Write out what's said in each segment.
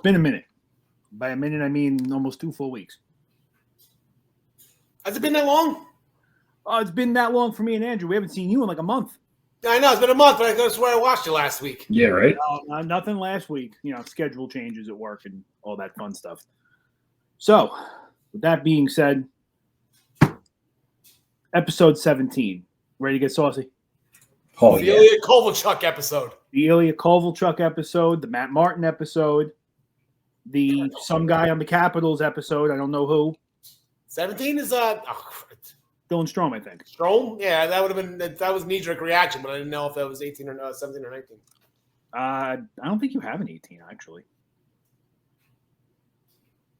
been a minute. By a minute, I mean almost 2 full weeks. Has it been that long? Oh, it's been that long for me and Andrew. We haven't seen you in like a month. I know, it's been a month, but I swear I watched you last week. Yeah, right? Nothing last week. Schedule changes at work and all that fun stuff. So, with that being said, episode 17. Ready to get saucy? Oh, The yeah. Ilya Kovalchuk episode. The Ilya Kovalchuk episode, the Matt Martin episode, the some guy on the Capitals episode. I don't know who. 17 is Dylan Strome, I think. Strome? Yeah, that would have been that was knee-jerk reaction, but I didn't know if that was 18 or 17 or 19. I don't think you have an 18, actually.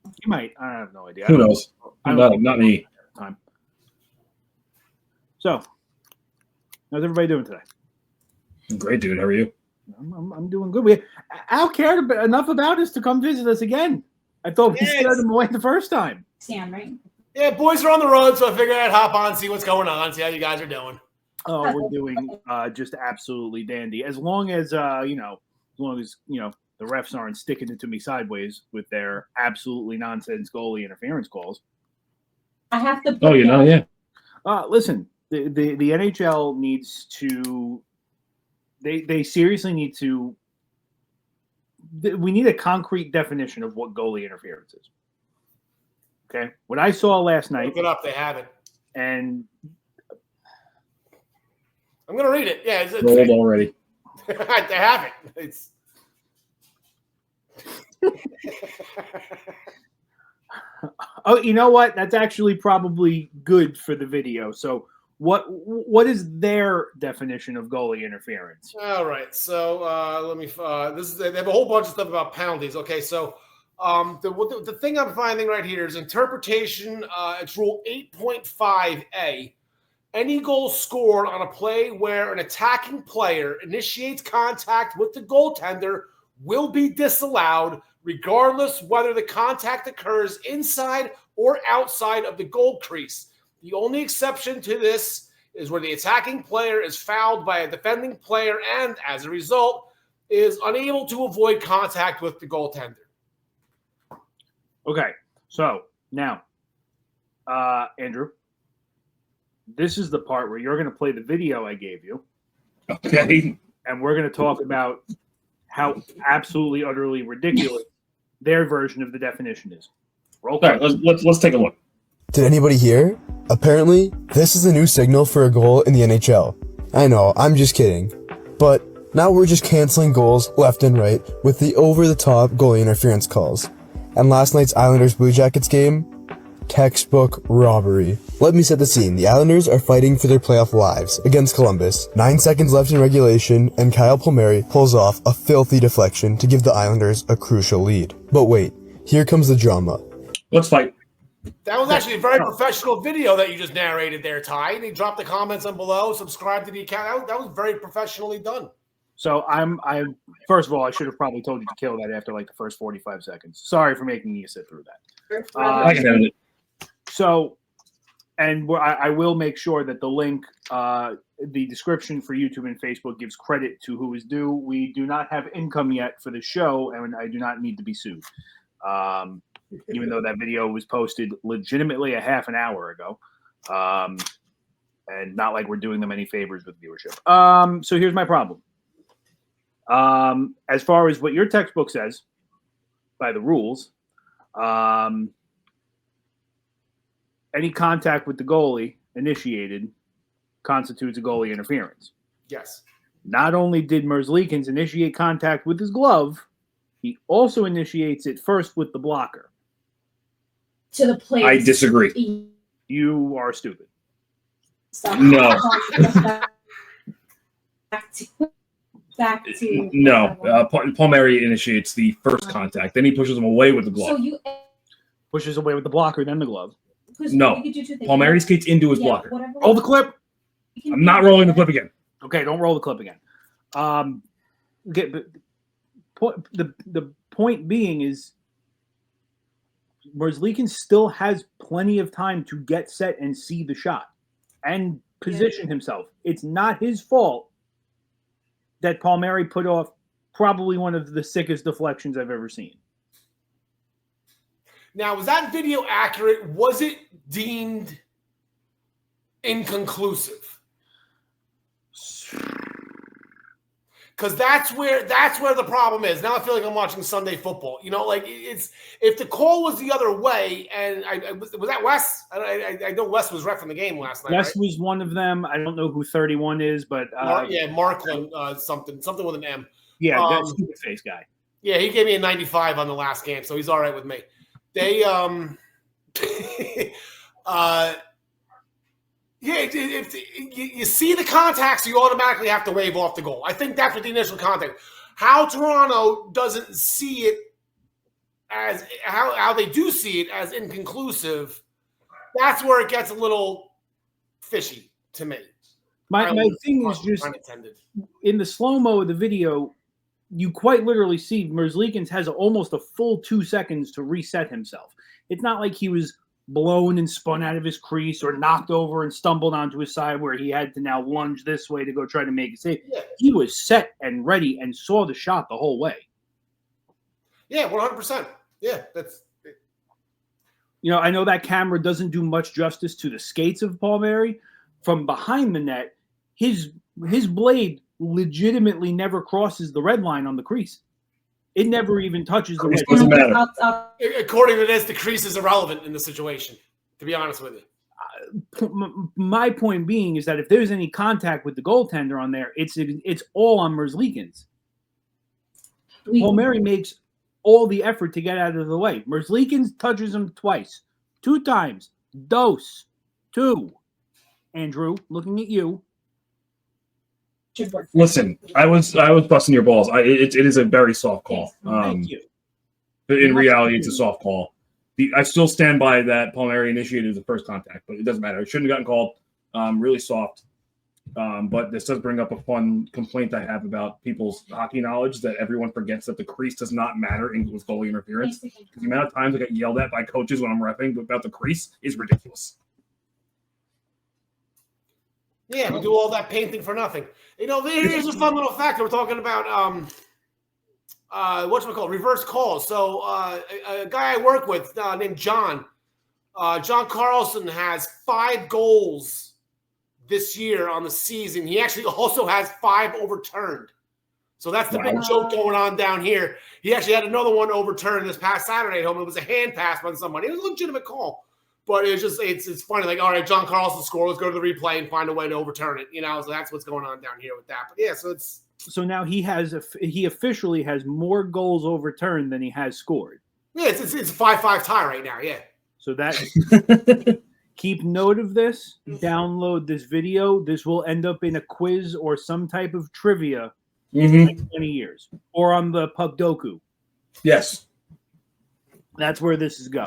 You might. I have no idea. Who knows? Not me. Time. So, how's everybody doing today? Great, dude. How are you? I'm doing good. Al cared enough about us to come visit us again. I thought we scared him away the first time. Sam, right? Yeah, boys are on the road, so I figured I'd hop on, see what's going on, see how you guys are doing. Oh, we're doing just absolutely dandy. As long as the refs aren't sticking it to me sideways with their absolutely nonsense goalie interference calls. I have to. Yeah. Listen, the NHL needs to. They seriously need to. We need a concrete definition of what goalie interference is. Okay, what I saw last night. Look it up. They have it. And I'm gonna read it. Yeah, it's rolled already. They have it. It's. Oh, you know what? That's actually probably good for the video. So, what is their definition of goalie interference? All right. So let me. They have a whole bunch of stuff about penalties. Okay, so. The thing I'm finding right here is interpretation. It's Rule 8.5a. Any goal scored on a play where an attacking player initiates contact with the goaltender will be disallowed, regardless whether the contact occurs inside or outside of the goal crease. The only exception to this is where the attacking player is fouled by a defending player and, as a result, is unable to avoid contact with the goaltender. Okay, so now, Andrew, this is the part where you're going to play the video I gave you. Okay. And we're going to talk about how absolutely, utterly ridiculous their version of the definition is. Roll call. All right, let's take a look. Did anybody hear? Apparently, this is a new signal for a goal in the NHL. I know, I'm just kidding. But now we're just canceling goals left and right with the over-the-top goalie interference calls. And last night's Islanders-Blue Jackets game? Textbook robbery. Let me set the scene. The Islanders are fighting for their playoff lives against Columbus. 9 seconds left in regulation, and Kyle Palmieri pulls off a filthy deflection to give the Islanders a crucial lead. But wait, here comes the drama. Let's fight. That was actually a very professional video that you just narrated there, Ty. And he dropped the comments on below, subscribe to the account. That was very professionally done. So I'm first of all, I should have probably told you to kill that after like the first 45 seconds. Sorry for making you sit through that. I can edit it. So, and I will make sure that the link, the description for YouTube and Facebook gives credit to who is due. We do not have income yet for the show, and I do not need to be sued. Even though that video was posted legitimately a half an hour ago. And not like we're doing them any favors with viewership. So here's my problem. As far as what your textbook says, by the rules, any contact with the goalie initiated constitutes a goalie interference. Yes. Not only did Merzlikins initiate contact with his glove, he also initiates it first with the blocker. To the player. I disagree. You are stupid. No. Back to No. Palmieri initiates the first contact. Then he pushes him away with the glove. So you Pushes away with the blocker, then the glove. No. Palmieri skates into his blocker. Roll the clip. I'm not rolling the clip again. Okay, don't roll the clip again. The point being is Merzlikins still has plenty of time to get set and see the shot and position himself. It's not his fault that Palmieri put off probably one of the sickest deflections I've ever seen. Now, was that video accurate? Was it deemed inconclusive? Because that's where the problem is. Now I feel like I'm watching Sunday football. You know, like it's if the call was the other way, and was that Wes? I know Wes was ref in the game last night. Wes right? was one of them. I don't know who 31 is, but Markland, something with an M. Yeah, that stupid face guy. Yeah, he gave me a 95 on the last game, so he's all right with me. They Yeah, if you see the contacts, you automatically have to wave off the goal. I think that's what the initial contact. How Toronto doesn't see it as how they do see it as inconclusive, that's where it gets a little fishy to me. My thing is just in the slow-mo of the video, you quite literally see Merzlikins has almost a full 2 seconds to reset himself. It's not like he was blown and spun out of his crease or knocked over and stumbled onto his side where he had to now lunge this way to go try to make a save. Yeah. He was set and ready and saw the shot the whole way. Yeah, 100%. Yeah, that's. You know, I know that camera doesn't do much justice to the skates of Palmieri. From behind the net, his blade legitimately never crosses the red line on the crease. It never even touches the red Doesn't matter. According to this, the crease is irrelevant in the situation, to be honest with you. My point being is that if there's any contact with the goaltender on there, it's all on Merzlikins. Palmieri makes all the effort to get out of the way. Merzlikins touches him twice. 2 times. Dose. 2. Andrew, looking at you. Listen, I was busting your balls. It is a very soft call. Thank you. But in reality, it's a soft call. I still stand by that Palmieri initiated the first contact, but it doesn't matter. It shouldn't have gotten called. Really soft. But this does bring up a fun complaint I have about people's hockey knowledge, that everyone forgets that the crease does not matter with goalie interference. The amount of times I get yelled at by coaches when I'm reffing about the crease is ridiculous. Yeah, we do all that painting for nothing. You know, here's a fun little fact. We're talking about whatchamacallit, reverse calls. So a guy I work with named John Carlson has 5 goals this year on the season. He actually also has 5 overturned. So that's the big joke going on down here. He actually had another one overturned this past Saturday at home. It was a hand pass by somebody. It was a legitimate call. But it's just it's funny. Like, all right, John Carlson scored. Let's go to the replay and find a way to overturn it. You know, so that's what's going on down here with that. But yeah, so now he officially has more goals overturned than he has scored. Yeah, it's a 5-5 tie right now. Yeah. So that keep note of this. Download this video. This will end up in a quiz or some type of trivia in like 20 years, or on the Pubdoku. Yes, that's where this is go.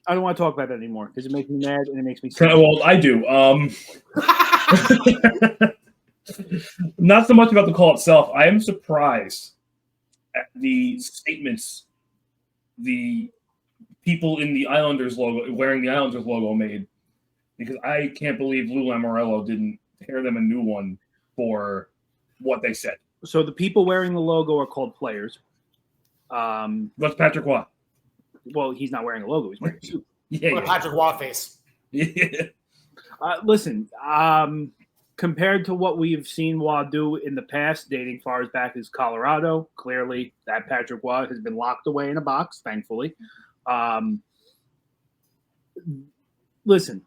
I don't want to talk about that anymore because it makes me mad and it makes me sad. Well, I do. Not so much about the call itself. I am surprised at the statements the people in the Islanders logo, wearing the Islanders logo, made, because I can't believe Lou Lamoriello didn't tear them a new one for what they said. So the people wearing the logo are called players. What's Patrick Waugh? Well, he's not wearing a logo. He's wearing a suit. Yeah. Patrick Waugh face. Yeah. Listen, compared to what we've seen Waugh do in the past, dating far as back as Colorado, clearly that Patrick Waugh has been locked away in a box, thankfully. Listen,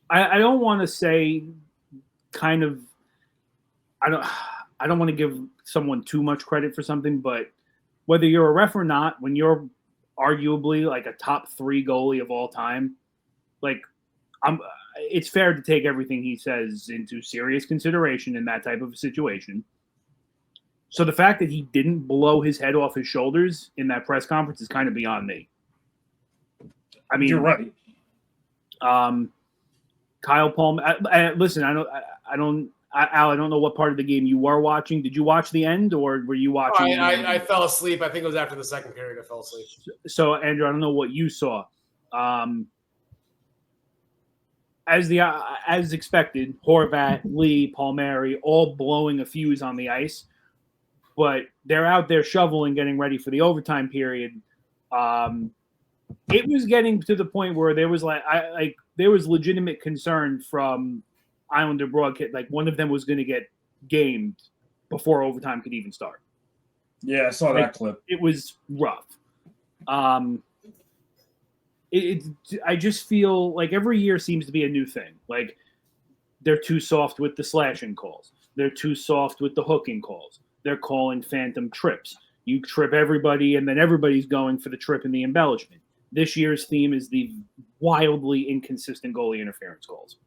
I don't want to say kind of I don't want to give someone too much credit for something, but whether you're a ref or not, when you're arguably like a top 3 goalie of all time, like it's fair to take everything he says into serious consideration in that type of a situation. So the fact that he didn't blow his head off his shoulders in that press conference is kind of beyond me. I mean, you're right. Kyle Palmer. Listen, Al, I don't know what part of the game you were watching. Did you watch the end, or were you watching? I fell asleep. I think it was after the second period. I fell asleep. So, Andrew, I don't know what you saw. As expected, Horvat, Lee, Palmieri, all blowing a fuse on the ice. but they're out there shoveling, getting ready for the overtime period. It was getting to the point where there was there was legitimate concern from Islander broadcast, like one of them was going to get gamed before overtime could even start. Yeah, I saw that clip. It was rough. I just feel like every year seems to be a new thing. Like they're too soft with the slashing calls. They're too soft with the hooking calls. They're calling phantom trips. You trip everybody, and then everybody's going for the trip and the embellishment. This year's theme is the wildly inconsistent goalie interference calls.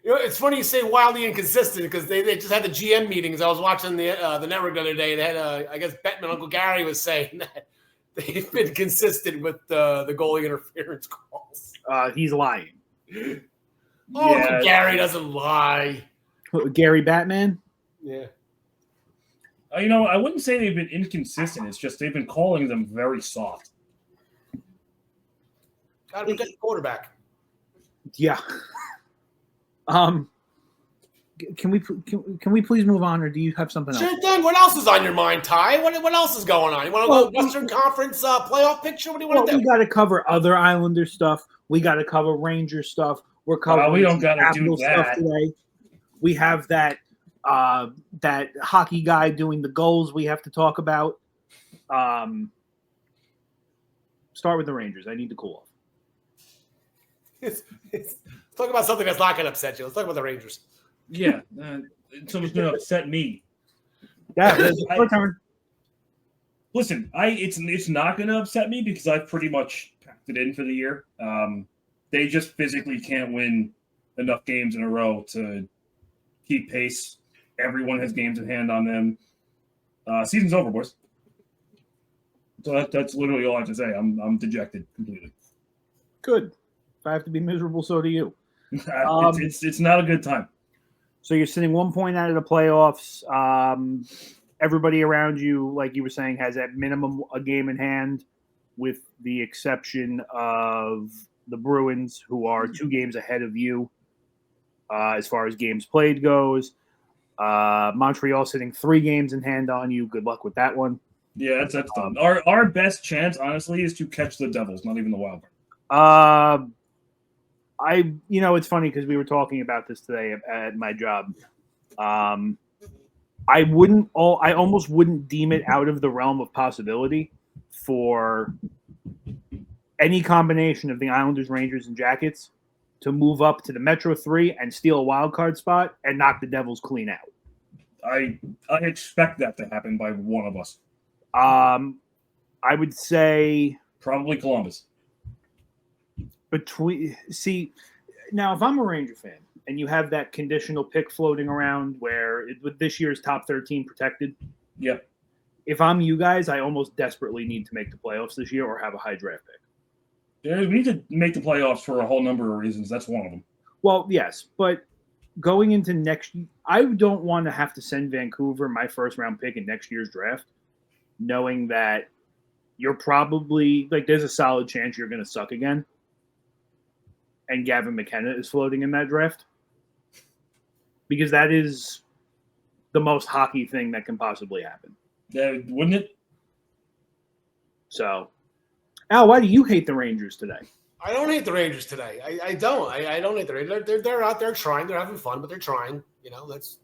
You know, it's funny you say wildly inconsistent because they just had the GM meetings. I was watching the network the other day. They had, I guess, Bettman, Uncle Gary was saying that they've been consistent with the goalie interference calls. He's lying. Uncle Gary doesn't lie. Gary Batman? Yeah. I wouldn't say they've been inconsistent. It's just they've been calling them very soft. Got to be a good quarterback. Yeah. Can we please move on, or do you have something else? Sure thing. What else is on your mind, Ty? What else is going on? You want to go Western Conference playoff picture? What do you want to do? We got to cover other Islander stuff. We got to cover Ranger stuff. We're covering. We don't got to do stuff that today. We have that hockey guy doing the goals. We have to talk about. Start with the Rangers. I need to cool off. Let's talk about something that's not going to upset you. Let's talk about the Rangers. Yeah, someone's going to upset me. Yeah, your turn. Listen, it's not going to upset me because I've pretty much packed it in for the year. They just physically can't win enough games in a row to keep pace. Everyone has games in hand on them. Season's over, boys. So that's literally all I have to say. I'm dejected completely. Good. If I have to be miserable, so do you. It's not a good time. So you're sitting 1 point out of the playoffs. Everybody around you, like you were saying, has at minimum a game in hand, with the exception of the Bruins, who are 2 games ahead of you as far as games played goes. Montreal sitting 3 games in hand on you. Good luck with that one. Yeah, that's done. Our best chance, honestly, is to catch the Devils, not even the Wild. It's funny because we were talking about this today at my job. I almost wouldn't deem it out of the realm of possibility for any combination of the Islanders, Rangers, and Jackets to move up to the Metro 3 and steal a wild card spot and knock the Devils clean out. I expect that to happen by one of us. I would say probably Columbus. Now if I'm a Ranger fan and you have that conditional pick floating around where with this year's top 13 protected, yep. If I'm you guys, I almost desperately need to make the playoffs this year or have a high draft pick. Yeah, we need to make the playoffs for a whole number of reasons. That's one of them. Well, yes, but going into next year, I don't want to have to send Vancouver my first round pick in next year's draft, knowing that you're probably there's a solid chance you're going to suck again. And Gavin McKenna is floating in that draft because that is the most hockey thing that can possibly happen. Yeah, wouldn't it? So, Al, why do you hate the Rangers today? I don't hate the Rangers today. I don't. I don't hate the Rangers. They're out there trying. They're having fun, but they're trying. That's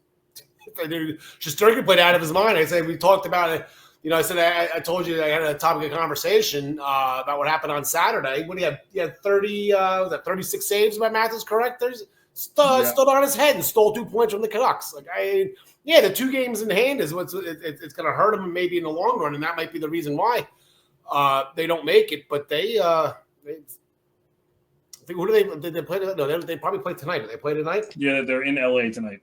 Shesterkin played out of his mind. I said we talked about it. I said I told you I had a topic of conversation about what happened on Saturday. What do you have? You had 36 saves. My math is correct. There's stood on his head and stole 2 points from the Canucks. The 2 games in hand is what's it's going to hurt them maybe in the long run, and that might be the reason why they don't make it. But who do they? Did they play? No, they probably play tonight. Do they play tonight? Yeah, they're in LA tonight.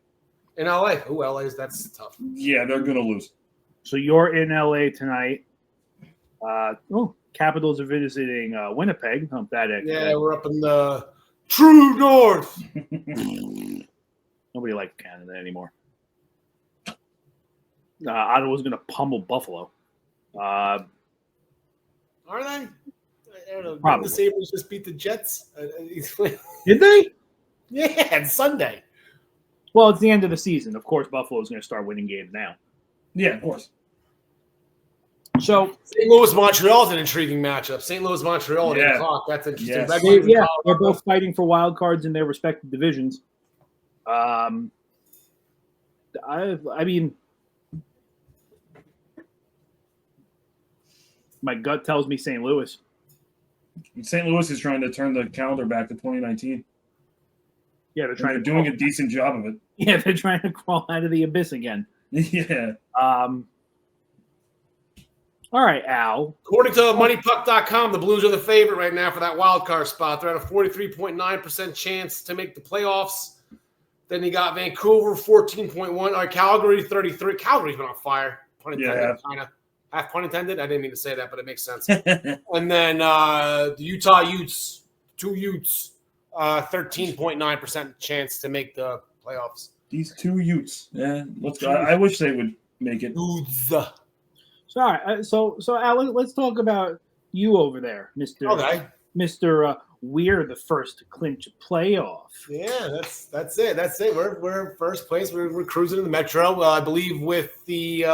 In LA? Who LA is? That's tough. Yeah, they're going to lose. So you're in LA tonight. Capitals are visiting Winnipeg. Yeah, we're up in the true north. Nobody likes Canada anymore. Ottawa's going to pummel Buffalo. Are they? I don't know. Probably. Did the Sabres just beat the Jets? Did they? Yeah, it's Sunday. Well, it's the end of the season. Of course, Buffalo's going to start winning games now. Yeah, of course. So St. Louis Montreal is an intriguing matchup. St. Louis Montreal at 8 Yeah. o'clock. That's interesting. Yes. Red Wings and they're Colorado. both fighting for wild cards in their respective divisions. I mean, my gut tells me St. Louis. St. Louis is trying to turn the calendar back to 2019. Yeah, they're And trying they're to doing a decent job of it. Yeah, they're trying to crawl out of the abyss again. Yeah. All right, Al. According to MoneyPuck.com, the Blues are the favorite right now for that wild card spot. They're at a 43.9% chance to make the playoffs. Then you got Vancouver, 14.1. All right, Calgary, 33. Calgary's been on fire. Pun intended, Yeah. kind of. Half pun intended. I didn't mean to say that, but it makes sense. And then the Utah Utes, 2 Utes, 13.9% chance to make the playoffs. These 2 Utes. Yeah. Let's go. I wish they would make it. Utes. So, all right, so Al, let's talk about you over there, Mister. Okay. Mister, we're the first to clinch a playoff. Yeah, that's it. That's it. We're first place. We're cruising in the Metro. I believe with the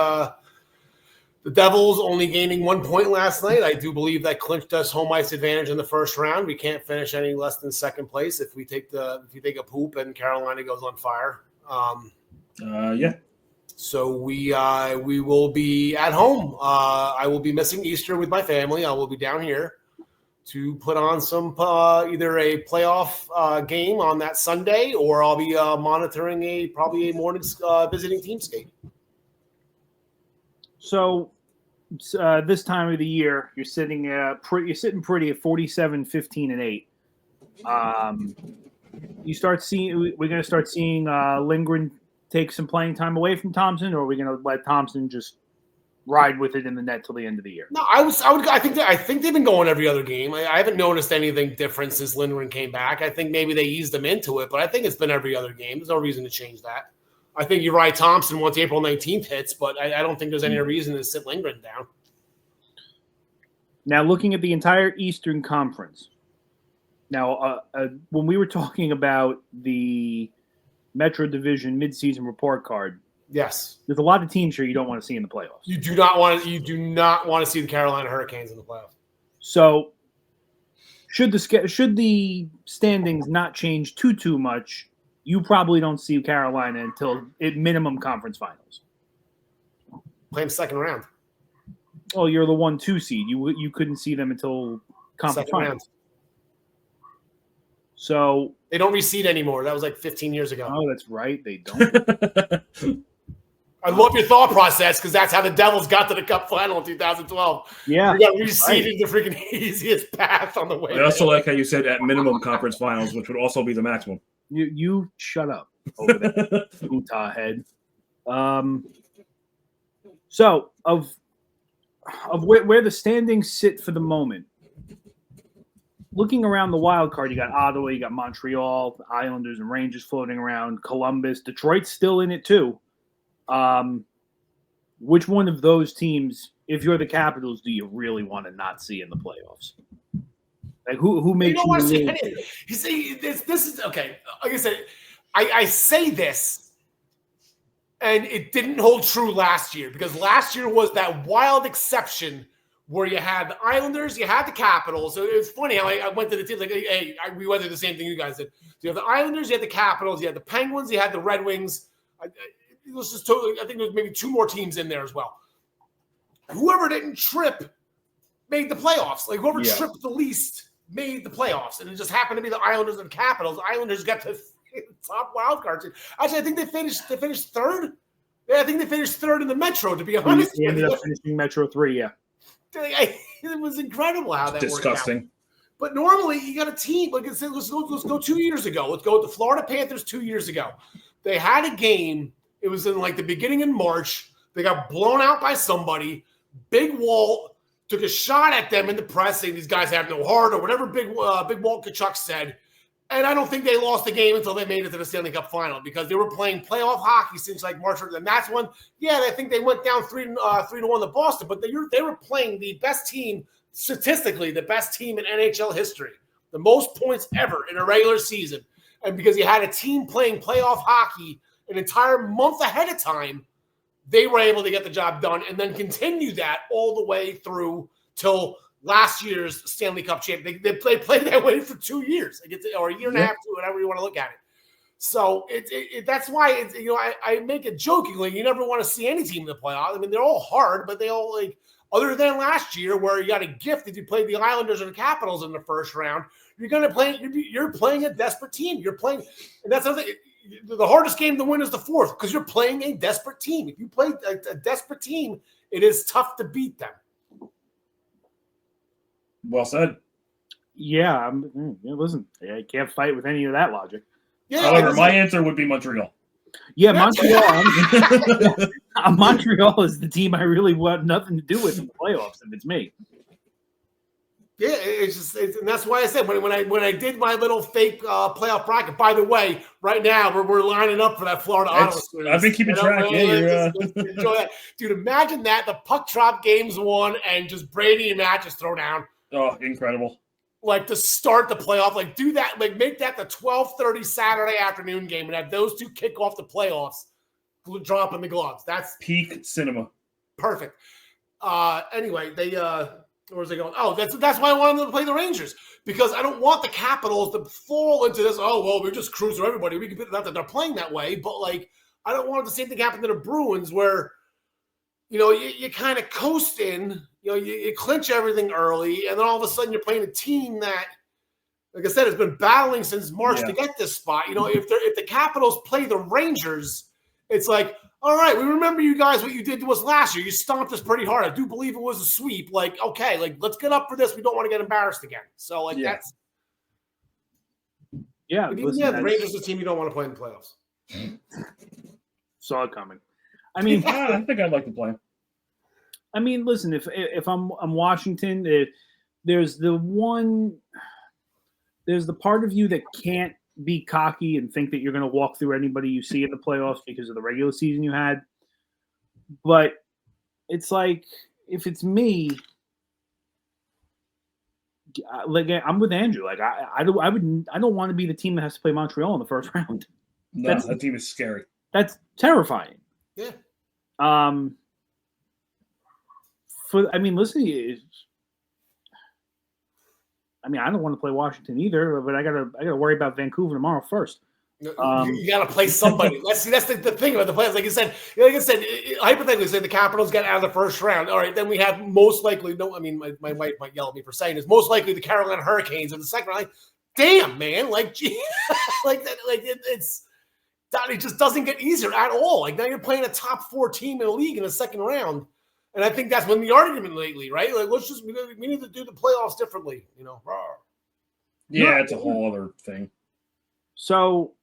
Devils only gaining 1 point last night, I do believe that clinched us home ice advantage in the first round. We can't finish any less than second place if we take a poop and Carolina goes on fire. Yeah. So we will be at home. I will be missing Easter with my family. I will be down here to put on some either a playoff game on that Sunday, or I'll be monitoring probably a morning visiting team skate. So this time of the year, you're sitting pretty at 47, 15, and 8. We're going to start seeing Lindgren take some playing time away from Thompson, or are we going to let Thompson just ride with it in the net till the end of the year? No, I think they've been going every other game. I haven't noticed anything different since Lindgren came back. I think maybe they eased them into it, but I think it's been every other game. There's no reason to change that. I think you're right, Thompson, once April 19th hits, but I don't think there's any reason to sit Lindgren down. Now, looking at the entire Eastern Conference, now when we were talking about the Metro Division midseason report card, Yes. there's a lot of teams here you don't want to see in the playoffs. You do not want to see the Carolina Hurricanes in the playoffs. So, should the standings not change too much, you probably don't see Carolina until at minimum conference finals. Play them second round. Oh, you're the 1-2 seed. You couldn't see them until conference Second round. finals. So They don't reseed anymore. That was like 15 years ago. oh, that's right, they don't. I love your thought process because that's how the Devils got to the Cup final in 2012. Yeah, We got reseeded the freaking easiest path on the way. I also like how you said at minimum conference finals, which would also be the maximum. you shut up over there, Utah head. So of where the standings sit for the moment, looking around the wild card, you got Ottawa, you got Montreal, the Islanders and Rangers floating around, Columbus, Detroit's still in it too. Which one of those teams, if you're the Capitals, do you really want to not see in the playoffs? Like who makes don't want to see you? any of it. You see, this is okay. Like I said, I say this, and it didn't hold true last year because last year was that wild exception where you had the Islanders, you had the Capitals. So it was funny how I went to the teams like, hey, we went through the same thing you guys did. So you have the Islanders, you had the Capitals, you had the Penguins, you had the Red Wings. It was just totally. I think there was maybe 2 more teams in there as well. Whoever didn't trip made the playoffs. Like whoever tripped the least made the playoffs, and it just happened to be the Islanders and Capitals. The Islanders got to the top wild cards. Actually, I think they finished third. Yeah, I think they finished third in the Metro. To be honest, We ended up finishing Metro 3. Yeah, it was incredible how that Disgusting. worked out. But normally, you got a team. Like I said, let's go 2 years ago. Let's go with the Florida Panthers 2 years ago. They had a game. It was in like the beginning in March. They got blown out by somebody. Big Walt took a shot at them in the press, saying these guys have no heart or whatever Big Walt Kachuk said. And I don't think they lost the game until they made it to the Stanley Cup final because they were playing playoff hockey since like March. And that's when, I think they went down 3-1 to Boston. But they were playing the best team, statistically, the best team in NHL history. The most points ever in a regular season. And because you had a team playing playoff hockey an entire month ahead of time, they were able to get the job done and then continue that all the way through till last year's Stanley Cup champion. They played that way for 2 years, or a year and a half, whatever you want to look at it. So that's why I make it jokingly. You never want to see any team in the playoffs. I mean, they're all hard, but they all like. Other than last year, where you got a gift if you played the Islanders or the Capitals in the first round, you're going to play. You're playing a desperate team. You're playing, and that's the hardest game to win is the fourth because you're playing a desperate team. If you play a desperate team, it is tough to beat them. Well said. Yeah, listen, I can't fight with any of that logic. Yeah, However, my answer would be Montreal. Yeah, Montreal. Montreal is the team I really want nothing to do with in the playoffs. If it's me. Yeah, and that's why I said when I did my little fake playoff bracket. By the way, right now we're lining up for that Florida Ottawa series. I've been keeping track. Just enjoy that, dude. Imagine that the puck drop games won and just Brady and matches throw down. Oh, incredible! Like to start the playoff, like do that, like make that the 12:30 Saturday afternoon game and have those two kick off the playoffs, dropping the gloves. That's peak cinema. Perfect. Anyway, where's they going? Oh, that's why I wanted them to play the Rangers because I don't want the Capitals to fall into this. Oh well, we just cruise through everybody. We can not that they're playing that way, but like I don't want the same thing happen to the Bruins where you kind of coast in. You clinch everything early, and then all of a sudden you're playing a team that, like I said, has been battling since March to get this spot. If the Capitals play the Rangers, it's like, all right, we remember you guys, what you did to us last year. You stomped us pretty hard. I do believe it was a sweep. Like, okay, like let's get up for this. We don't want to get embarrassed again. So, like that's the Rangers are a team you don't want to play in the playoffs. Saw it coming. I mean, I think I'd like to play. I mean, listen, if I'm Washington, there's the part of you that can't be cocky and think that you're going to walk through anybody you see in the playoffs because of the regular season you had. But it's like, if it's me, like I'm with Andrew. Like I don't want to be the team that has to play Montreal in the first round. No, that team is scary. That's terrifying. Yeah. Listen. I don't want to play Washington either, but I gotta worry about Vancouver tomorrow first. You got to play somebody. That's the thing about the players. Like I said, hypothetically, say the Capitals get out of the first round. All right, then we have most likely. No, I mean, my wife might yell at me for saying this. Most likely the Carolina Hurricanes in the second round. Like, damn, man, like, gee, like that, like it just doesn't get easier at all. Like now you're playing a top 4 team in the league in the second round. And I think that's been the argument lately, right? Like, we need to do the playoffs differently, Yeah, it's a whole other thing. So,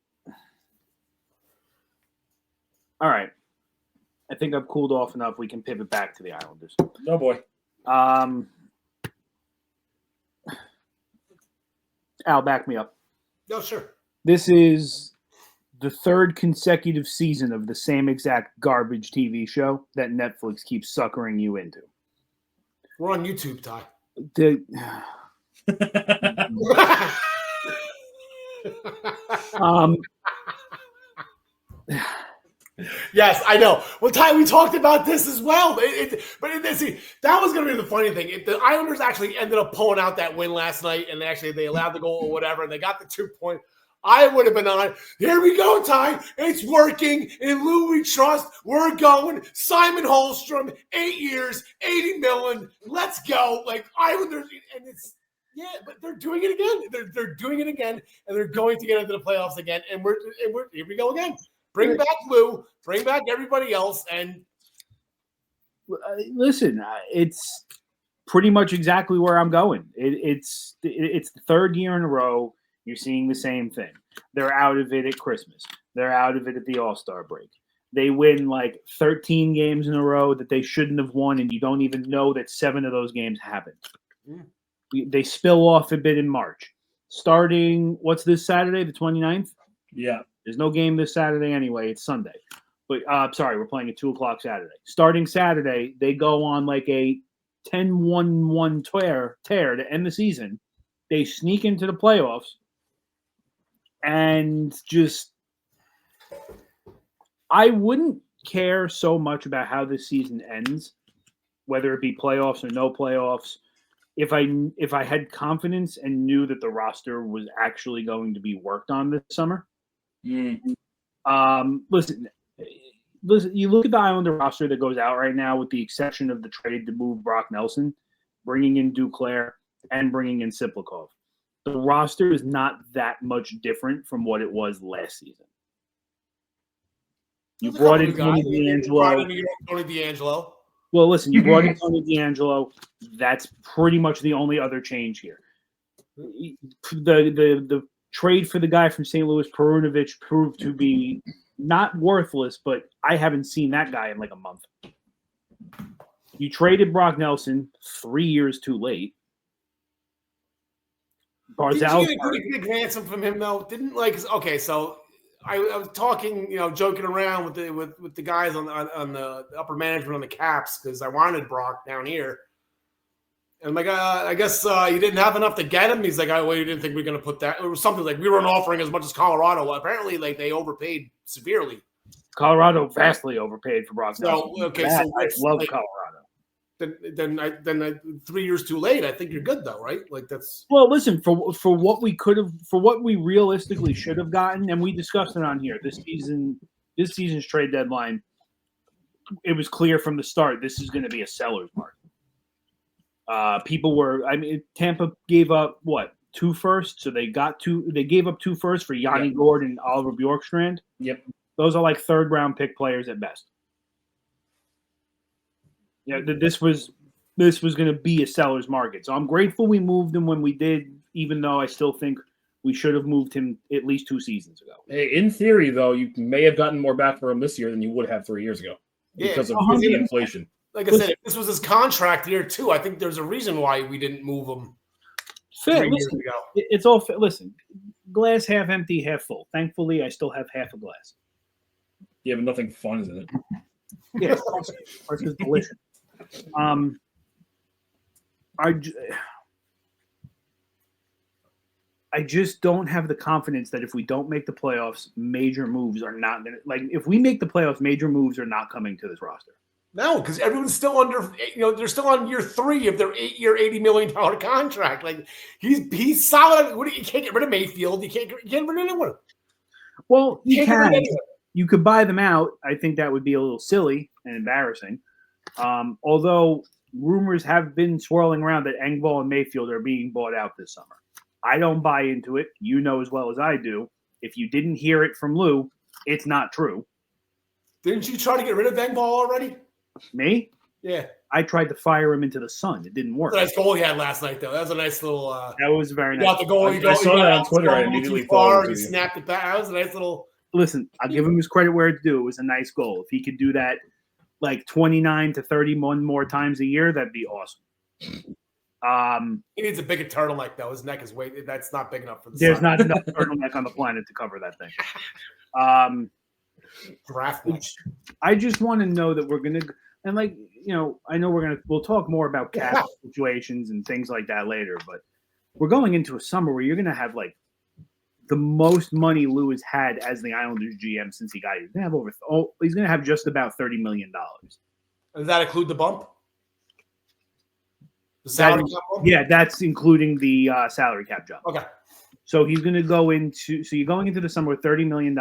all right. I think I've cooled off enough. We can pivot back to the Islanders. Oh, boy. Al, back me up. No, sure. This is the 3rd consecutive season of the same exact garbage TV show that Netflix keeps suckering you into. We're on YouTube, Ty. Yes, I know. Well, Ty, we talked about this as well. See, that was going to be the funny thing. If the Islanders actually ended up pulling out that win last night, and they allowed the goal or whatever, and they got the 2-point, I would have been on. Here we go, Ty. It's working. In Lou we trust. We're going. Simon Holmstrom, 8 years, $80 million. Let's go. Like Islanders, and it's but they're doing it again. They're doing it again, and they're going to get into the playoffs again. And we're here we go again. Bring back Lou. Bring back everybody else. And listen, it's pretty much exactly where I'm going. It's the 3rd year in a row. You're seeing the same thing. They're out of it at Christmas. They're out of it at the All-Star break. They win like 13 games in a row that they shouldn't have won, and you don't even know that 7 of those games happened. They spill off a bit in March. Starting, what's this Saturday, the 29th? Yeah. There's no game this Saturday anyway. It's Sunday. But sorry, we're playing at 2 o'clock Saturday. Starting Saturday, they go on like a 10-1-1 tear to end the season. They sneak into the playoffs. And just, I wouldn't care so much about how this season ends, whether it be playoffs or no playoffs. If I had confidence and knew that the roster was actually going to be worked on this summer, listen, you look at the Islander roster that goes out right now, with the exception of the trade to move Brock Nelson, bringing in Duclair, and bringing in Siplikov. The roster is not that much different from what it was last season. You brought in Tony DeAngelo. Well, listen, you brought in Tony DeAngelo. That's pretty much the only other change here. The trade for the guy from St. Louis, Perunovic, proved to be not worthless, but I haven't seen that guy in like a month. You traded Brock Nelson 3 years too late. Barzal. Did you get a pretty big ransom from him though? Okay, so I was talking, joking around with the guys on the upper management on the Caps because I wanted Brock down here. And I'm like, I guess you didn't have enough to get him. He's like, well, you didn't think we were going to put that. It was something like we weren't offering as much as Colorado. Well, apparently, like they overpaid severely. Colorado vastly overpaid for Brock. So okay, I love like, Colorado. Then 3 years too late. I think you're good though, right? Like that's well. Listen, for what we could have, for what we realistically should have gotten, and we discussed it on here this season's trade deadline. It was clear from the start this is going to be a seller's market. Tampa gave up what 2 firsts, so they gave up 2 firsts for Yanni Gord and Oliver Bjorkstrand. Yep, those are like 3rd round pick players at best. Yeah, this was going to be a seller's market. So I'm grateful we moved him when we did, even though I still think we should have moved him at least 2 seasons ago. Hey, in theory, though, you may have gotten more back for him this year than you would have 3 years ago because of the inflation. Like I said, if this was his contract year too, I think there's a reason why we didn't move him. Fair. Listen, it's all fair. Listen, glass half empty, half full. Thankfully, I still have half a glass. Yeah, but nothing fun is in it. Yeah, it's delicious. I just don't have the confidence that if we don't make the playoffs, major moves are not going to, like, if we make the playoffs, major moves are not coming to this roster. No, because everyone's still under, they're still on year 3 of their 8-year, $80 million contract. Like he's solid. You can't get rid of Mayfield. You can't get rid of anyone. Well, you can. You could buy them out. I think that would be a little silly and embarrassing. Although rumors have been swirling around that Engvall and Mayfield are being bought out this summer. I don't buy into it. You know as well as I do. If you didn't hear it from Lou, it's not true. Didn't you try to get rid of Engvall already? Me? Yeah. I tried to fire him into the sun. It didn't work. Nice goal he had last night, though. That was a nice little. That was very nice. Got the goal. I saw that on Twitter. I immediately thought he snapped it back. That was a nice little. Listen, I'll give him his credit where it's due. It was a nice goal. If he could do that like 29 to 31 more times a year, that'd be awesome. He needs a bigger turtleneck, though. His neck is way. That's not big enough for the. There's sun. not enough turtleneck on the planet to cover that thing. Draft. I just want to know that we're gonna, and like I know we'll talk more about cap situations and things like that later, but we're going into a summer where you're gonna have like the most money Lou has had as the Islanders GM since he got here. He's gonna have he's gonna have just about $30 million. Does that include the bump? The salary cap bump? Yeah, that's including the salary cap jump. Okay. So he's going to go into. So you're going into the summer with $30 million.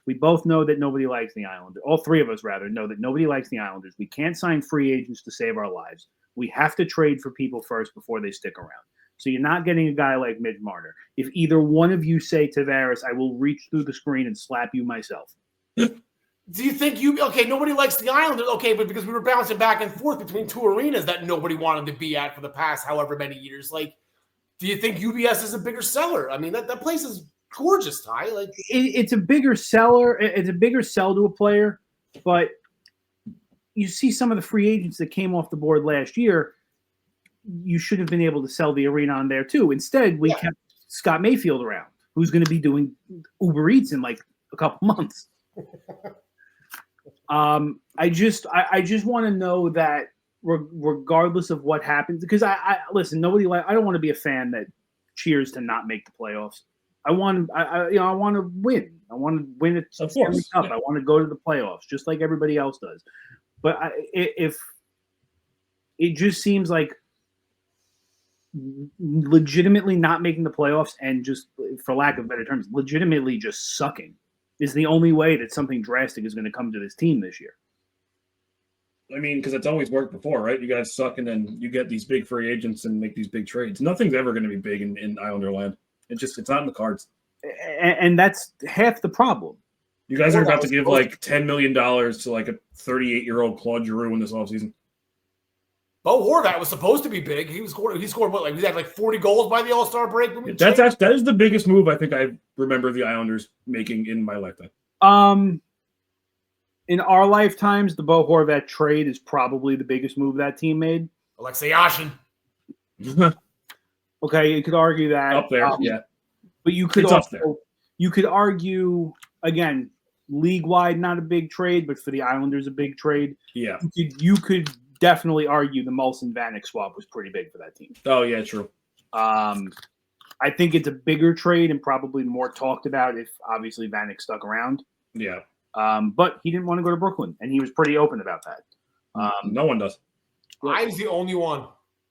We both know that nobody likes the Islanders. All 3 of us, rather, know that nobody likes the Islanders. We can't sign free agents to save our lives. We have to trade for people first before they stick around. So you're not getting a guy like Mitch Marner. If either one of you say Tavares, I will reach through the screen and slap you myself. Do you think nobody likes the Islanders? Okay, but because we were bouncing back and forth between 2 arenas that nobody wanted to be at for the past however many years, like, do you think UBS is a bigger seller? I mean, that place is gorgeous, Ty. Like, it's a bigger seller. It's a bigger sell to a player, but you see some of the free agents that came off the board last year. You should have been able to sell the arena on there too. Instead, we kept Scott Mayfield around, who's going to be doing Uber Eats in like a couple months. I just want to know that regardless of what happens, because I listen, I don't want to be a fan that cheers to not make the playoffs. I want to win. I want to win it. Of course, Cup. yeah. I want to go to the playoffs, just like everybody else does. But if it just seems like legitimately not making the playoffs and just, for lack of better terms, legitimately just sucking is the only way that something drastic is going to come to this team this year. I mean, because it's always worked before, right? You guys suck, and then you get these big free agents and make these big trades. Nothing's ever going to be big in Islander land. It's not in the cards. And that's half the problem. You guys are about to give like $10 million to like a 38-year-old Claude Giroux in this offseason. Bo Horvat was supposed to be big. He scored what? Like he had like 40 goals by the All-Star break. That is the biggest move I think I remember the Islanders making in my lifetime. In our lifetimes, the Bo Horvat trade is probably the biggest move that team made. Alexei Yashin. Okay, you could argue that Up there, yeah. But you could It's up there. You could argue again, league-wide, not a big trade, but for the Islanders, a big trade. Yeah, you could definitely argue the Molson Vanek swap was pretty big for that team. Oh yeah, true. I think it's a bigger trade and probably more talked about if obviously Vanek stuck around. Yeah. But he didn't want to go to Brooklyn, and he was pretty open about that. No one does. I was the only one.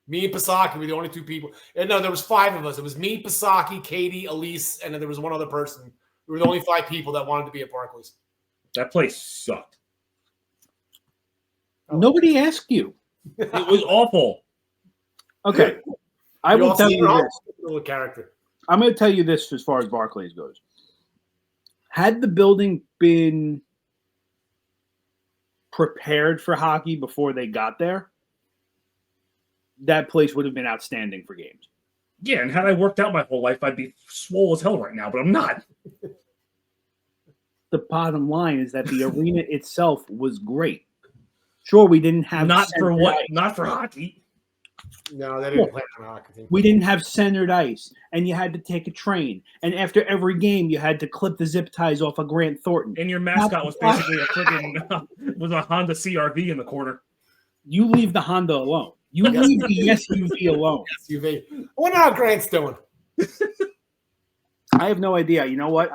Me and Pasaki were the only two people. And no, there was 5 of us. It was me, Pasaki, Katie, Elise, and then there was one other person. We were the only 5 people that wanted to be at Barclays. That place sucked. Nobody asked you. It was awful. Okay. I will tell you this. Little character. I'm going to tell you this as far as Barclays goes. Had the building been prepared for hockey before they got there, that place would have been outstanding for games. Yeah, and had I worked out my whole life, I'd be swole as hell right now, but I'm not. The bottom line is that the arena itself was great. Sure, we didn't have Not for centered what? ice. Not for hockey. No, they didn't play on a hockey team. We didn't have centered ice, and you had to take a train. And after every game, you had to clip the zip ties off of Grant Thornton. And your mascot was basically a friggin' was a Honda CRV in the corner. You leave the Honda alone. You leave the SUV alone. SUV. I wonder how Grant's doing. I have no idea. You know what?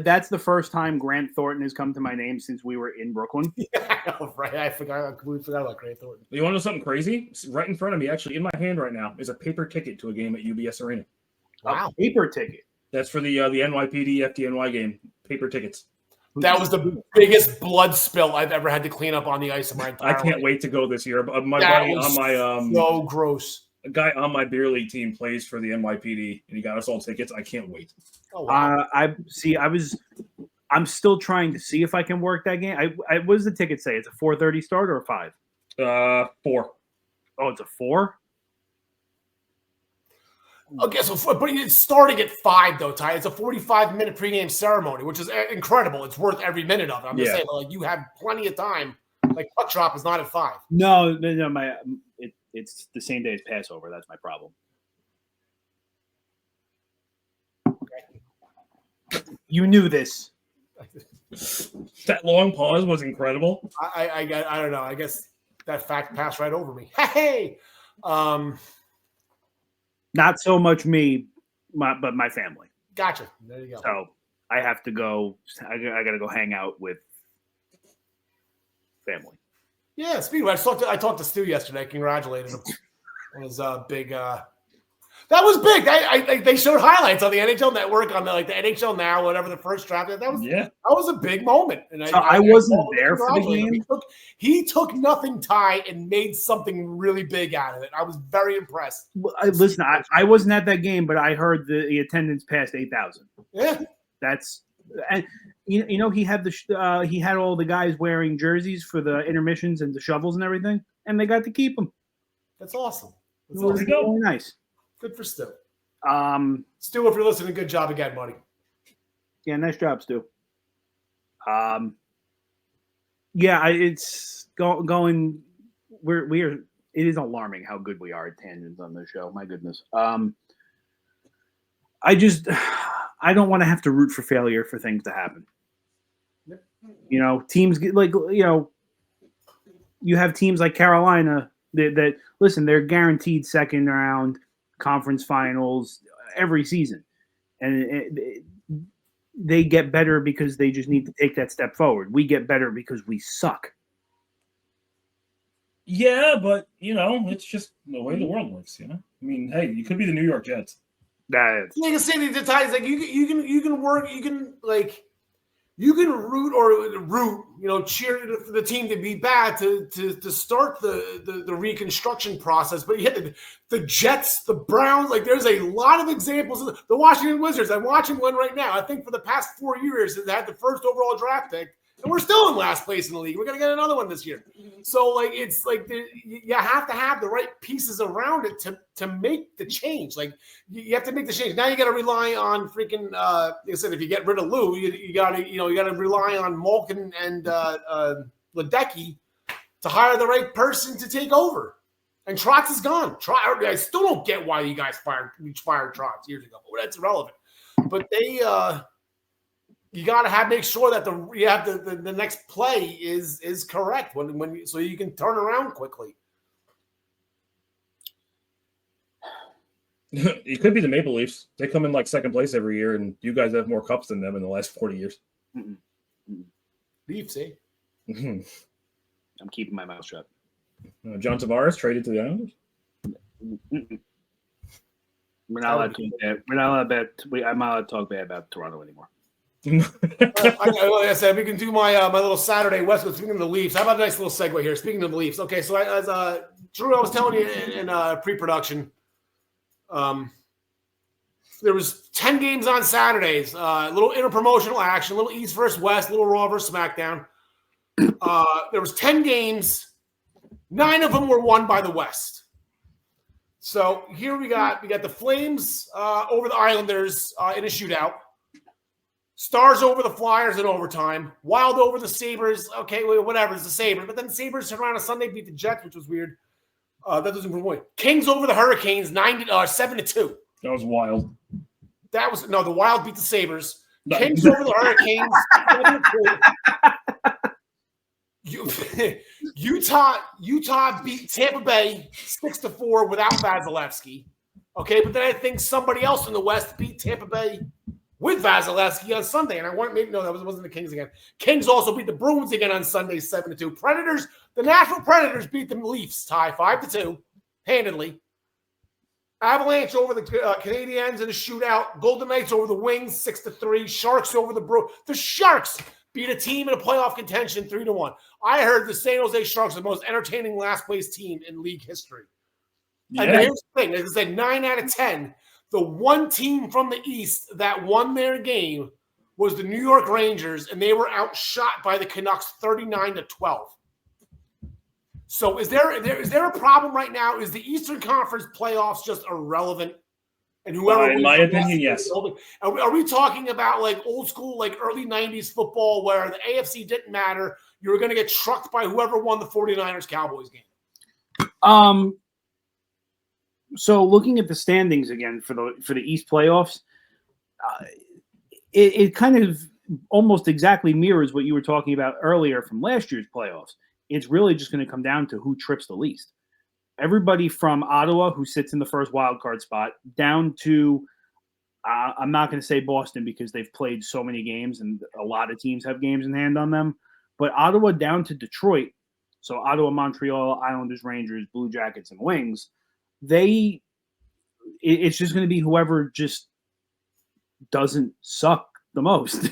That's the first time Grant Thornton has come to my name since we were in Brooklyn. Yeah, I know, right? I completely forgot about Grant Thornton. You want to know something crazy? It's right in front of me, actually, in my hand right now, is a paper ticket to a game at UBS Arena. Wow. A paper ticket. That's for the NYPD FDNY game. Paper tickets. That was the biggest blood spill I've ever had to clean up on the ice in my entire I can't life. wait to go this year. My That buddy was on my so gross. a guy on my beer league team plays for the NYPD, and he got us all tickets. I can't wait. Oh, wow. I'm still trying to see if I can work that game. What does the ticket say? It's a 4:30 start or a 5? 4. Oh, it's a 4? Okay, but it's starting at 5 though, Ty. It's a 45-minute pregame ceremony, which is incredible. It's worth every minute of it. I'm just saying, like, you have plenty of time. Like, puck drop is not at 5. No. It's the same day as Passover. That's my problem. You knew this. That long pause was incredible. I don't know. I guess that fact passed right over me. Hey, Not so much me, but my family. gotcha. There you go. So I have to go. I got to go hang out with family. Yeah, speaking of, I talked to Stu yesterday. Congratulated him on his big. That was big. They showed highlights on the NHL Network on the NHL Now, whatever the first draft. That was a big moment. And I wasn't there for the game. He took nothing, Ty, and made something really big out of it. I was very impressed. Listen, I wasn't at that game, but I heard the attendance passed 8,000. Yeah, That's and you know he had he had all the guys wearing jerseys for the intermissions and the shovels and everything, and they got to keep them. that's awesome. That's It was awesome. really nice. Good for Stu. Stu, If you're listening, good job again, buddy. Yeah, nice job, Stu. Yeah, it's going. We're. It is alarming how good we are at tangents on this show. My goodness. I don't want to have to root for failure for things to happen. You know, teams get you have teams like Carolina that listen, they're guaranteed second round conference finals every season. and they get better because they just need to take that step forward. We get better because we suck. Yeah, but it's just the way the world works. I mean, hey, you could be the New York Jets. That's Like I say, the Titans, like you can work, you can root, cheer for the team to be bad to start the reconstruction process. But you hit the Jets, the Browns, like there's a lot of examples of the Washington Wizards. I'm watching one right now. I think for the past 4 years, they had the first overall draft pick, and we're still in last place in the league. We're going to get another one this year. So, like, it's like you have to have the right pieces around it to make the change. Like, you have to make the change. Now you got to rely on freaking. Like I said, if you get rid of Lou, you got to rely on Malkin and Ledecky to hire the right person to take over. And Trotz is gone. I still don't get why you guys fired Trotz years ago. That's irrelevant. But they. You got to make sure that the next play is correct so you can turn around quickly. It could be the Maple Leafs. They come in like second place every year, and you guys have more cups than them in the last 40 years. Leafs, eh? I'm keeping my mouth shut. John Tavares traded to the Islanders. We're not allowed to. We're not allowed to. I'm not allowed to talk bad about Toronto anymore. Like I said, we can do my little Saturday West Coast. Speaking of the Leafs, how about a nice little segue here? Speaking of the Leafs, okay. So as Drew, I was telling you in pre-production, there was 10 games on Saturdays. A little interpromotional action, a little East versus West, a little Raw versus SmackDown. There was 10 games. 9 of them were won by the West. So here we got the Flames over the Islanders in a shootout. Stars over the Flyers in overtime. Wild over the Sabres. Okay, whatever. It's the Sabres. But then the Sabres turned around on Sunday, beat the Jets, which was weird. That doesn't prove a point. Kings over the Hurricanes, 7-2. That was wild. The Wild beat the Sabres. Kings over the Hurricanes, 7-2. Utah beat Tampa Bay 6-4 without Vasilevsky. Okay, but then I think somebody else in the West beat Tampa Bay with Vasilevsky on Sunday. And that wasn't the Kings again. Kings also beat the Bruins again on Sunday, 7-2. Predators, the Nashville Predators beat the Leafs, tie 5-2, handedly. Avalanche over the Canadiens in a shootout. Golden Knights over the Wings, 6-3. Sharks over the Bruins. The Sharks beat a team in a playoff contention, 3-1. I heard the San Jose Sharks are the most entertaining last place team in league history. Yeah. And here's the thing, as I said, 9 out of 10. The one team from the East that won their game was the New York Rangers, and they were outshot by the Canucks 39-12. So is there a problem right now? Is the Eastern Conference playoffs just irrelevant? And whoever, in my opinion, yes. Are we talking about like old school, like early 90s football where the AFC didn't matter? You were going to get trucked by whoever won the 49ers-Cowboys game. So looking at the standings again for the East playoffs, it kind of almost exactly mirrors what you were talking about earlier from last year's playoffs. It's really just going to come down to who trips the least. Everybody from Ottawa, who sits in the first wild card spot, down to I'm not going to say Boston because they've played so many games and a lot of teams have games in hand on them, but Ottawa down to Detroit. So Ottawa, Montreal, Islanders, Rangers, Blue Jackets, and Wings. It's just going to be whoever just doesn't suck the most.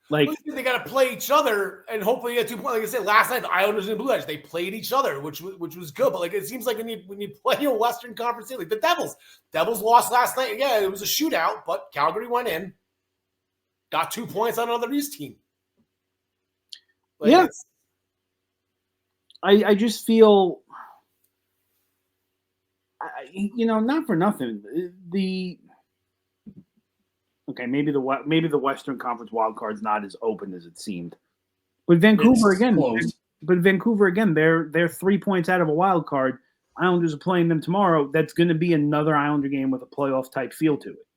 Like they got to play each other, and hopefully get 2 points. Like I said last night, the Islanders and the Blue Jackets, they played each other, which was good. But like it seems like when you play a Western Conference team, like the Devils lost last night. Yeah, it was a shootout, but Calgary went in, got 2 points on another East team. Like, yeah, I just feel. Not for nothing. Maybe the Western Conference wild card's not as open as it seemed, but Vancouver again. They're 3 points out of a wild card. Islanders are playing them tomorrow. That's going to be another Islander game with a playoff type feel to it.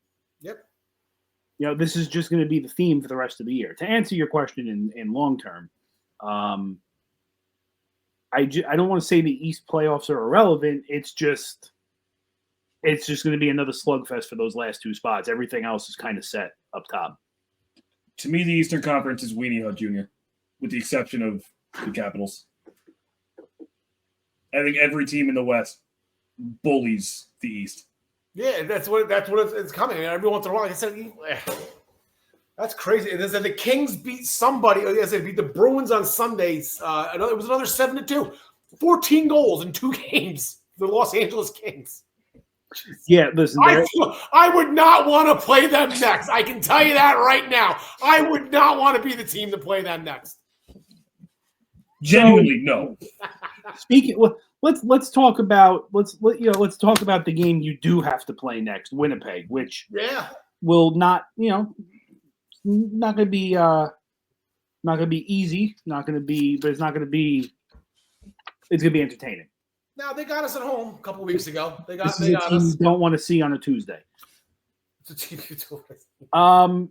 Yep. This is just going to be the theme for the rest of the year. To answer your question in long term, I don't want to say the East playoffs are irrelevant. It's just it's just going to be another slugfest for those last two spots. Everything else is kind of set up top. To me, the Eastern Conference is Weenie Hut Jr., with the exception of the Capitals. I think every team in the West bullies the East. Yeah, that's what it's coming. Every once in a while, like I said, that's crazy. It is that the Kings beat somebody. Like I said, beat the Bruins on Sundays. It was another 7-2. 14 goals in 2 games. The Los Angeles Kings. Yeah, listen. I would not want to play them next. I can tell you that right now. I would not want to be the team to play them next. Genuinely, no. Speaking, let's talk about let's talk about the game you do have to play next, Winnipeg, which will not not going to be easy, not going to be, but it's not going to be. It's going to be entertaining. Now they got us at home a couple weeks ago. They got This is a team us. you don't want to see on a Tuesday. It's a team you don't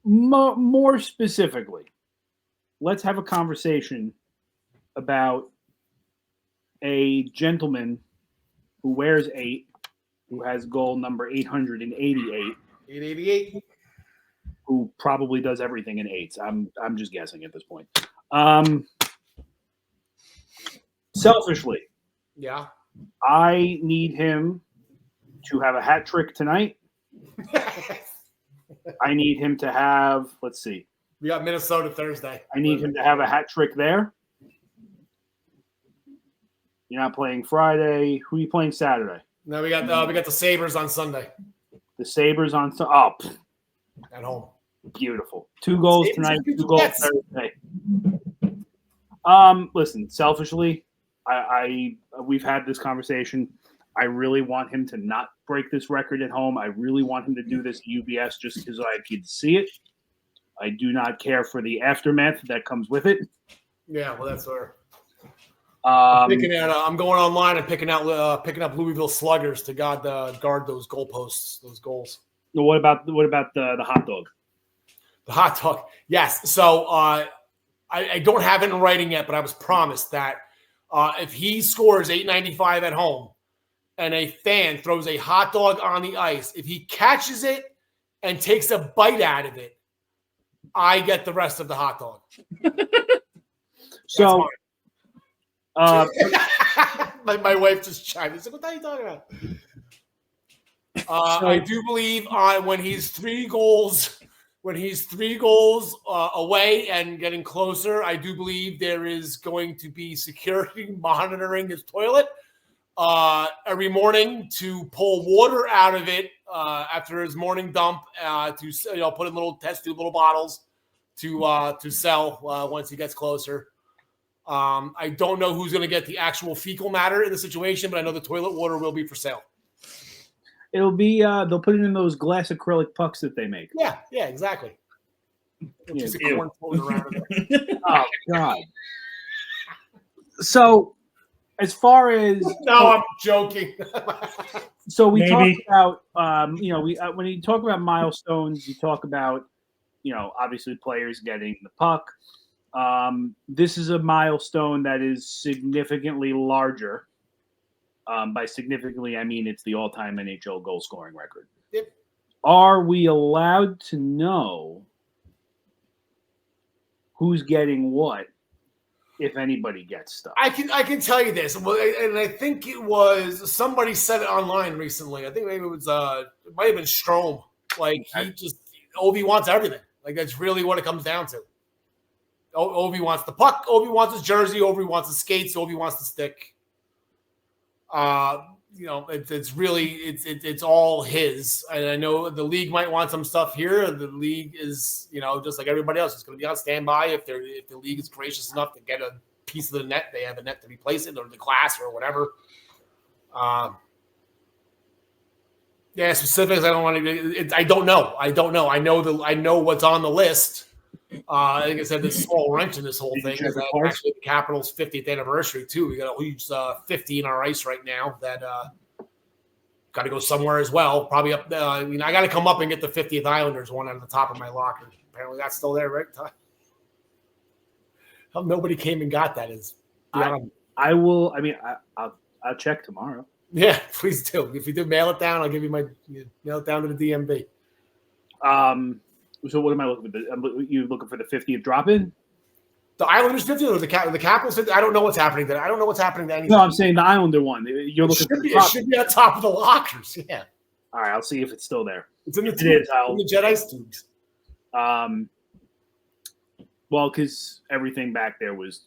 More specifically, let's have a conversation about a gentleman who wears 8, who has goal number 888. 888. Who probably does everything in 8s. I'm just guessing at this point. Selfishly, yeah, I need him to have a hat trick tonight. I need him to have, let's see. We got Minnesota Thursday. I need him to have a hat trick there. You're not playing Friday. Who are you playing Saturday? No, we got the Sabres on Sunday. The Sabres on At home. Beautiful. 2 goals Sabres tonight, 2 Jets. goals Thursday. Listen, selfishly, we've had this conversation. I really want him to not break this record at home. I really want him to do this at UBS just because I could see it. I do not care for the aftermath that comes with it. Yeah, well, that's where I'm going online and picking up Louisville Sluggers to guard those goalposts, those goals. What about the hot dog? The hot dog, yes. So I don't have it in writing yet, but I was promised that if he scores 895 at home and a fan throws a hot dog on the ice, if he catches it and takes a bite out of it, I get the rest of the hot dog. So, my wife just chimed in. She's like, what are you talking about? I do believe when he's 3 goals away and getting closer, I do believe there is going to be security monitoring his toilet every morning to pull water out of it after his morning dump to put in little test tube, little bottles to sell once he gets closer. I don't know who's going to get the actual fecal matter in the situation, but I know the toilet water will be for sale. It'll be they'll put it in those glass acrylic pucks that they make. Yeah, exactly. Just a corn floating around in there. Oh God. So, as far as no, I'm joking. So we Maybe. talk about when you talk about milestones, you talk about obviously players getting the puck. This is a milestone that is significantly larger. By significantly, I mean it's the all-time NHL goal scoring record. Yep. Are we allowed to know who's getting what if anybody gets stuff? I can tell you this, and I think it was somebody said it online recently. I think maybe it might have been Strome. Like Ovi wants everything. Like that's really what it comes down to. Ovi wants the puck. Ovi wants his jersey. Ovi wants the skates. Ovi wants the stick. It's all his. And I know the league might want some stuff here. The league is, just like everybody else, it's going to be on standby. If the league is gracious enough to get a piece of the net, they have a net to replace it, or the glass, or whatever. Specifics. I don't want to. I don't know. I know what's on the list. Like I said, this small wrench in this whole thing is actually the Capitals' 50th anniversary too. We got a huge 50 in our ice right now that got to go somewhere as well. Probably up. I got to come up and get the 50th Islanders one on the top of my locker. Apparently, that's still there, right? Nobody came and got that. I will. I'll check tomorrow. Yeah, please do. If you do mail it down, I'll give you mail it down to the DMV. So what am I looking for? You looking for the 50th drop-in? The Islanders 50 or the Capitals 50? I don't know what's happening there. I don't know what's happening to anything. No, I'm saying the Islander one. You're looking for the it should be on top of the lockers. Yeah. All right, I'll see if it's still there. It's in the If it is, in the Jedi's tubes. Well, because everything back there was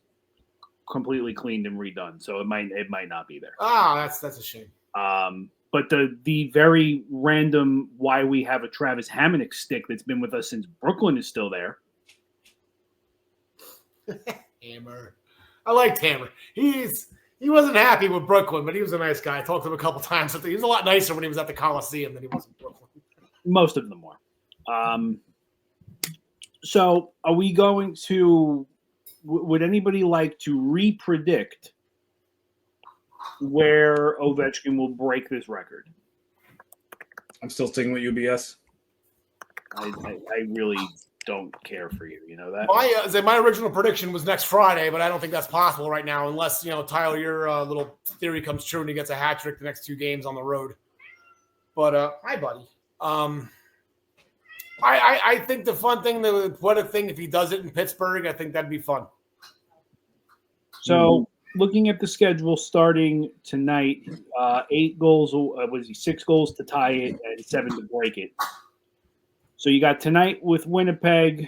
completely cleaned and redone, so it might not be there. That's a shame. But the very random why we have a Travis Hamonic stick that's been with us since Brooklyn is still there. Hammer. I liked Hammer. He wasn't happy with Brooklyn, but he was a nice guy. I talked to him a couple times. He was a lot nicer when he was at the Coliseum than he was in Brooklyn. Most of them were. So are we going to would anybody like to re-predict where Ovechkin will break this record? I'm still sticking with UBS. I really don't care for you. You know that? My original prediction was next Friday, but I don't think that's possible right now unless, Tyler, your little theory comes true and he gets a hat trick the next 2 games on the road. But, hi, buddy. I think the fun thing, if he does it in Pittsburgh, I think that'd be fun. So, looking at the schedule starting tonight, 8 goals, 6 goals to tie it and 7 to break it. So you got tonight with Winnipeg,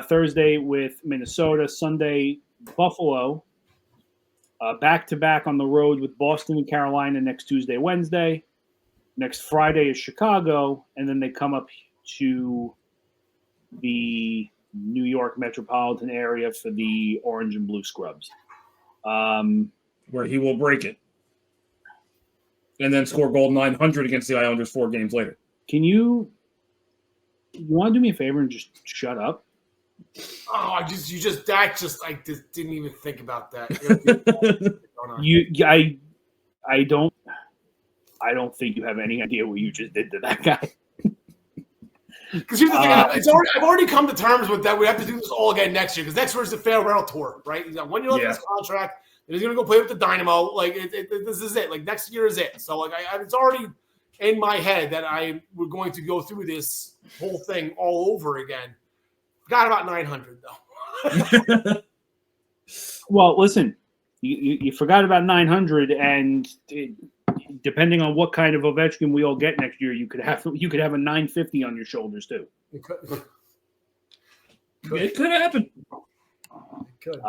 Thursday with Minnesota, Sunday Buffalo, back-to-back on the road with Boston and Carolina next Tuesday, Wednesday. Next Friday is Chicago, and then they come up to the New York metropolitan area for the Orange and Blue Scrubs. Where he will break it. And then score goal 900 against the Islanders 4 games later. Can you want to do me a favor and just shut up? Oh, I just didn't even think about that. I don't think you have any idea what you just did to that guy. Because here's the thing, I've already come to terms with that. We have to do this all again next year because next year is the farewell tour, right? He's got 1 year left in his contract, and he's going to go play with the Dynamo. Like this is it. Like next year is it. So like it's already in my head that we're going to go through this whole thing all over again. Got about 900 though. Well, listen, you forgot about 900, and depending on what kind of Ovechkin we all get next year, you could have a 950 on your shoulders too. It could happen. It could.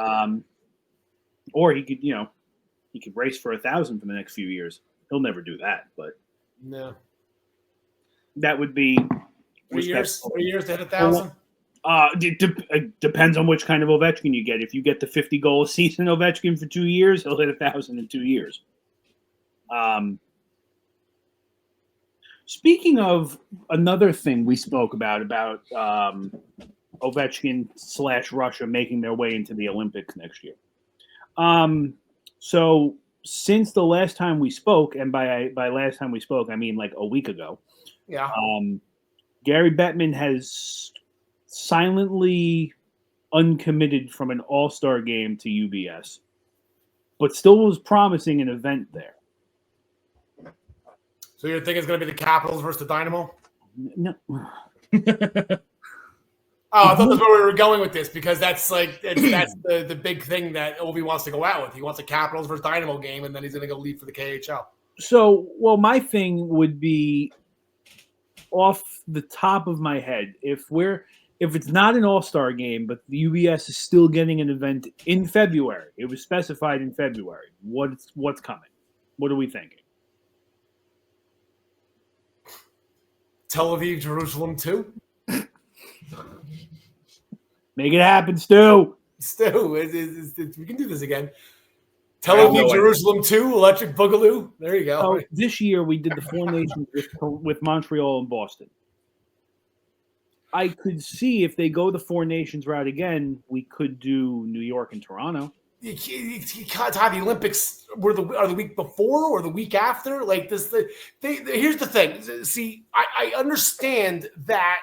Or he could race for 1,000 for the next few years. He'll never do that, but no, that would be 3 years. 3 years to hit 1,000. It depends on which kind of Ovechkin you get. If you get the 50-goal season Ovechkin for 2 years, he'll hit 1,000 in 2 years. Speaking of another thing we spoke about Ovechkin / Russia making their way into the Olympics next year. So since the last time we spoke, and by last time we spoke, I mean like a week ago. Yeah. Gary Bettman has silently uncommitted from an all-star game to UBS, but still was promising an event there. So you think it's going to be the Capitals versus the Dynamo? No. I thought that's where we were going with this because that's the big thing that Ovi wants to go out with. He wants a Capitals versus Dynamo game, and then he's going to go leave for the KHL. So, well, my thing would be off the top of my head. If it's not an all-star game, but the UBS is still getting an event in February, it was specified in February. What's coming? What are we thinking? Tel Aviv, Jerusalem 2? Make it happen, Stu. Stu, we can do this again. Tel Aviv, Jerusalem 2, Electric Boogaloo. There you go. So this year we did the Four Nations with Montreal and Boston. I could see if they go the Four Nations route again, we could do New York and Toronto. You can't have the Olympics are the week before or the week after. Like this, here's the thing. See, I understand that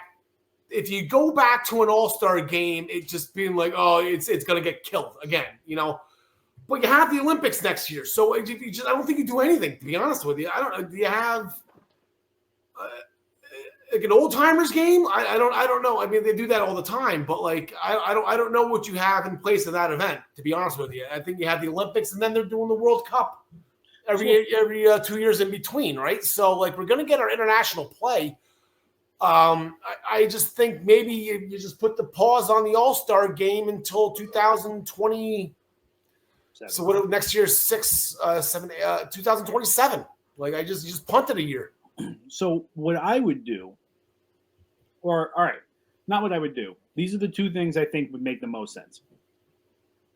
if you go back to an all-star game, it just being like, oh, it's going to get killed again, But you have the Olympics next year, so I don't think you do anything. To be honest with you, I don't know. Do you have like an old timers game? I don't know. I mean, they do that all the time, but like I don't know what you have in place of that event. To be honest with you, I think you have the Olympics, and then they're doing the World Cup every 2 years in between, right? So like we're gonna get our international play. I just think maybe you just put the pause on the All-Star game until 2020. So what next year's 2027. Like you just punted a year. So what I would do, or all right, not what I would do. These are the two things I think would make the most sense.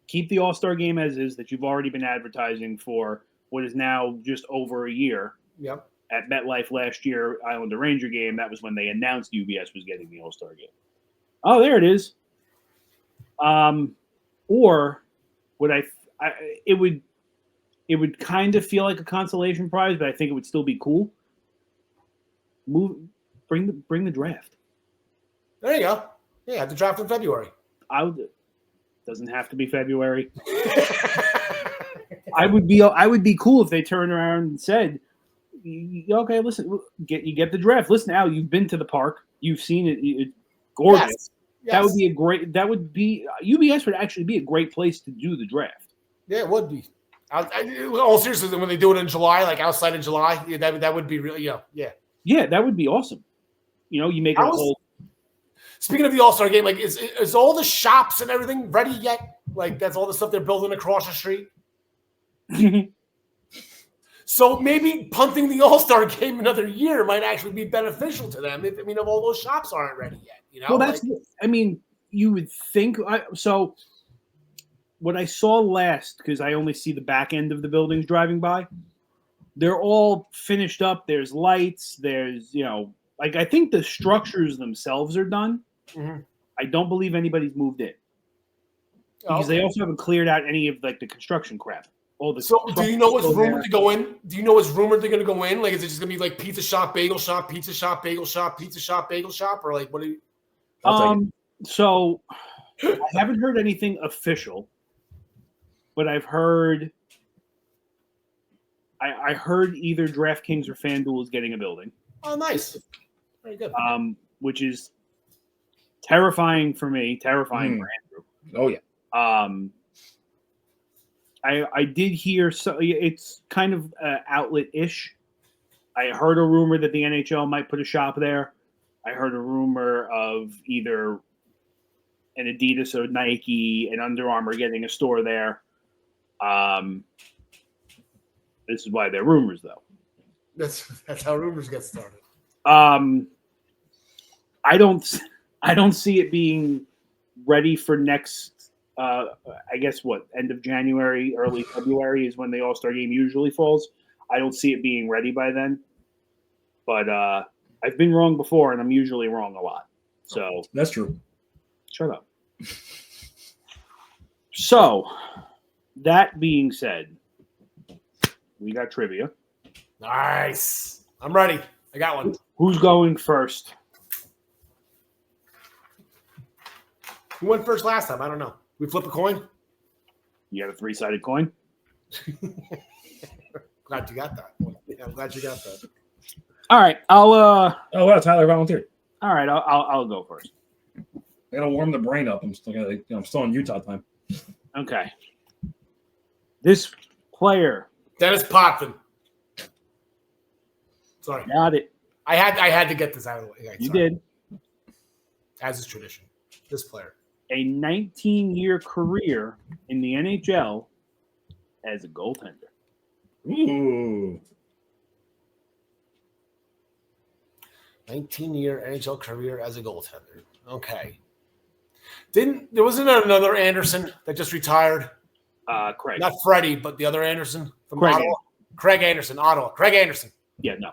Keep the All-Star game as is that you've already been advertising for what is now just over a year. Yep. At MetLife last year, Islander Ranger game, that was when they announced UBS was getting the All-Star game. Oh, there it is. Or would it would kind of feel like a consolation prize, but I think it would still be cool. Bring the draft. There you go. Yeah, the draft in February. Doesn't have to be February. I would be cool if they turned around and said, okay, listen, you get the draft. Listen, Al, you've been to the park. You've seen it. It's gorgeous. Yes. That would be UBS would actually be a great place to do the draft. Yeah, it would be. All seriously, when they do it in July, like outside in July, that would be really, yeah. Yeah, that would be awesome. You make a whole. Speaking of the All-Star game, like is all the shops and everything ready yet? Like that's all the stuff they're building across the street. So maybe punting the All-Star game another year might actually be beneficial to them. If all those shops aren't ready yet. Well, that's. You would think. So what I saw last, because I only see the back end of the buildings driving by, they're all finished up. There's lights. There's I think the structures themselves are done. Mm-hmm. I don't believe anybody's moved in because they also haven't cleared out any of like the construction crap. So do you know what's rumored to go in? Do you know what's rumored they're going to go in? Like, is it just going to be like pizza shop, bagel shop, pizza shop, bagel shop, pizza shop, bagel shop, or like what? So I haven't heard anything official, but I've heard. I heard either DraftKings or FanDuel is getting a building. Oh, nice. Very good. Which is terrifying for me, terrifying for Andrew. Oh yeah. I did hear it's kind of outlet-ish. I heard a rumor that the NHL might put a shop there. I heard a rumor of either an Adidas or Nike and Under Armour getting a store there. This is why they're rumors, though. That's how rumors get started. I don't see it being ready for next. I guess end of January, early February is when the All-Star game usually falls. I don't see it being ready by then. But I've been wrong before, and I'm usually wrong a lot. So that's true. Shut up. So that being said, we got trivia. Nice. I'm ready. I got one. Who's going first? Who went first last time? I don't know. We flip a coin? You got a 3-sided coin? Glad you got that. Yeah, I'm glad you got that. All right. I'll Oh wow, Tyler volunteered. All right, I'll go first. I gotta warm the brain up. I'm still in Utah time. Okay. This player. Dennis Potvin. Sorry. Got it. I had to get this out of the way. You did. As is tradition. This player. A 19-year career in the NHL as a goaltender. Ooh. 19-year NHL career as a goaltender. Okay. There wasn't another Anderson that just retired? Craig. Not Freddie, but the other Anderson from Craig Ottawa. Craig Anderson, Ottawa. Craig Anderson. Yeah, no.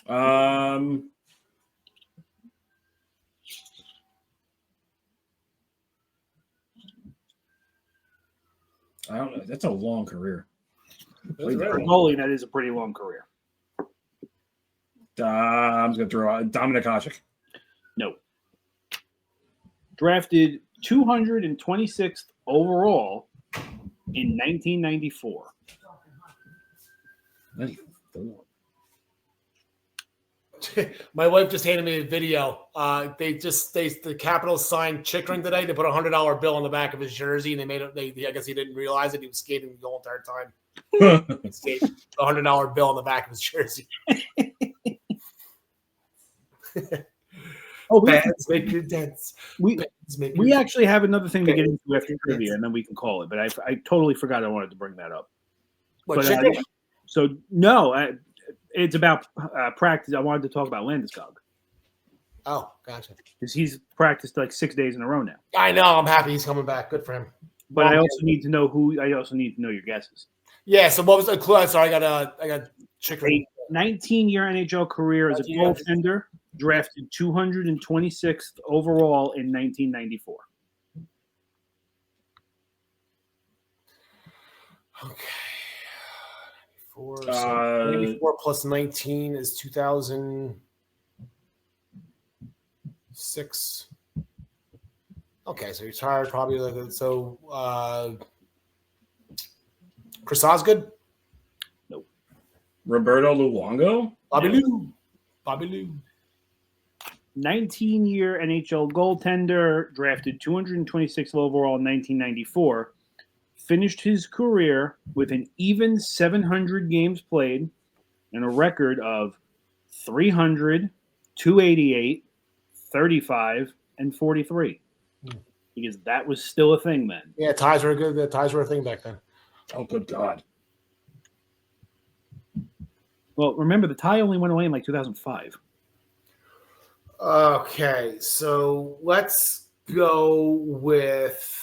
I don't know. That's a long career. For a goalie, that is a pretty long career. I'm just gonna throw out Dominic Hasek. No. drafted 226th overall in 1994. 94. My wife just handed me a video. The Capitals signed Chikrin today. They put $100 bill on the back of his jersey, and they made it. I guess he didn't realize it. He was skating the whole entire time. He skated the $100 bill on the back of his jersey. Oh, Bands make you dance. we Bands make you actually have another thing to get into after trivia, and then we can call it. But I totally forgot I wanted to bring that up. What, But, Chikrin? So no, it's about practice. I wanted to talk about Landeskog Oh, gotcha. because he's practiced like 6 days in a row now. I know. I'm happy he's coming back. Good for him. But I also need to know who. I also need to know your guesses. Yeah. So what was the clue? Sorry, I got Chikrin. 19-year NHL career as a 19 years. goaltender, drafted 226th overall in 1994. Okay. 94, so 94 plus 19 is 2006. Okay, so he's retired probably like that. So Chris Osgood? Roberto Luongo? Bobby Lou. 19-year NHL goaltender, drafted 226th overall in 1994. Finished his career with an even 700 games played and a record of 300, 288, 35, and 43. Because that was still a thing then. Yeah, ties were good. The ties were a thing back then. Oh, good God. Well, remember, the tie only went away in like 2005. Okay, so let's go with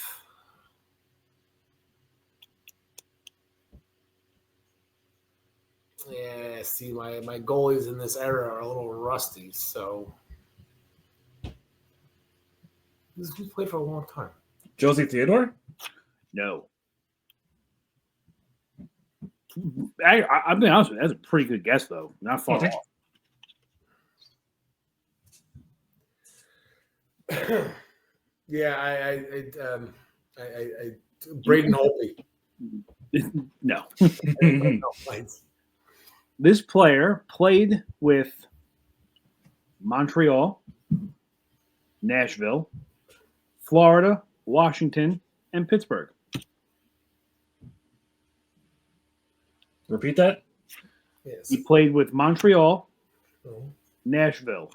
see, my goalies in this era are a little rusty, so who's played for a long time? Josie Theodore? No. I'll be honest with you, that's a pretty good guess, though. Not far Okay. off. Yeah, I Braden Holtby. No. No, thanks. This player played with Montreal, Nashville, Florida, Washington, and Pittsburgh. Repeat that? Yes. He played with Montreal, Oh. Nashville,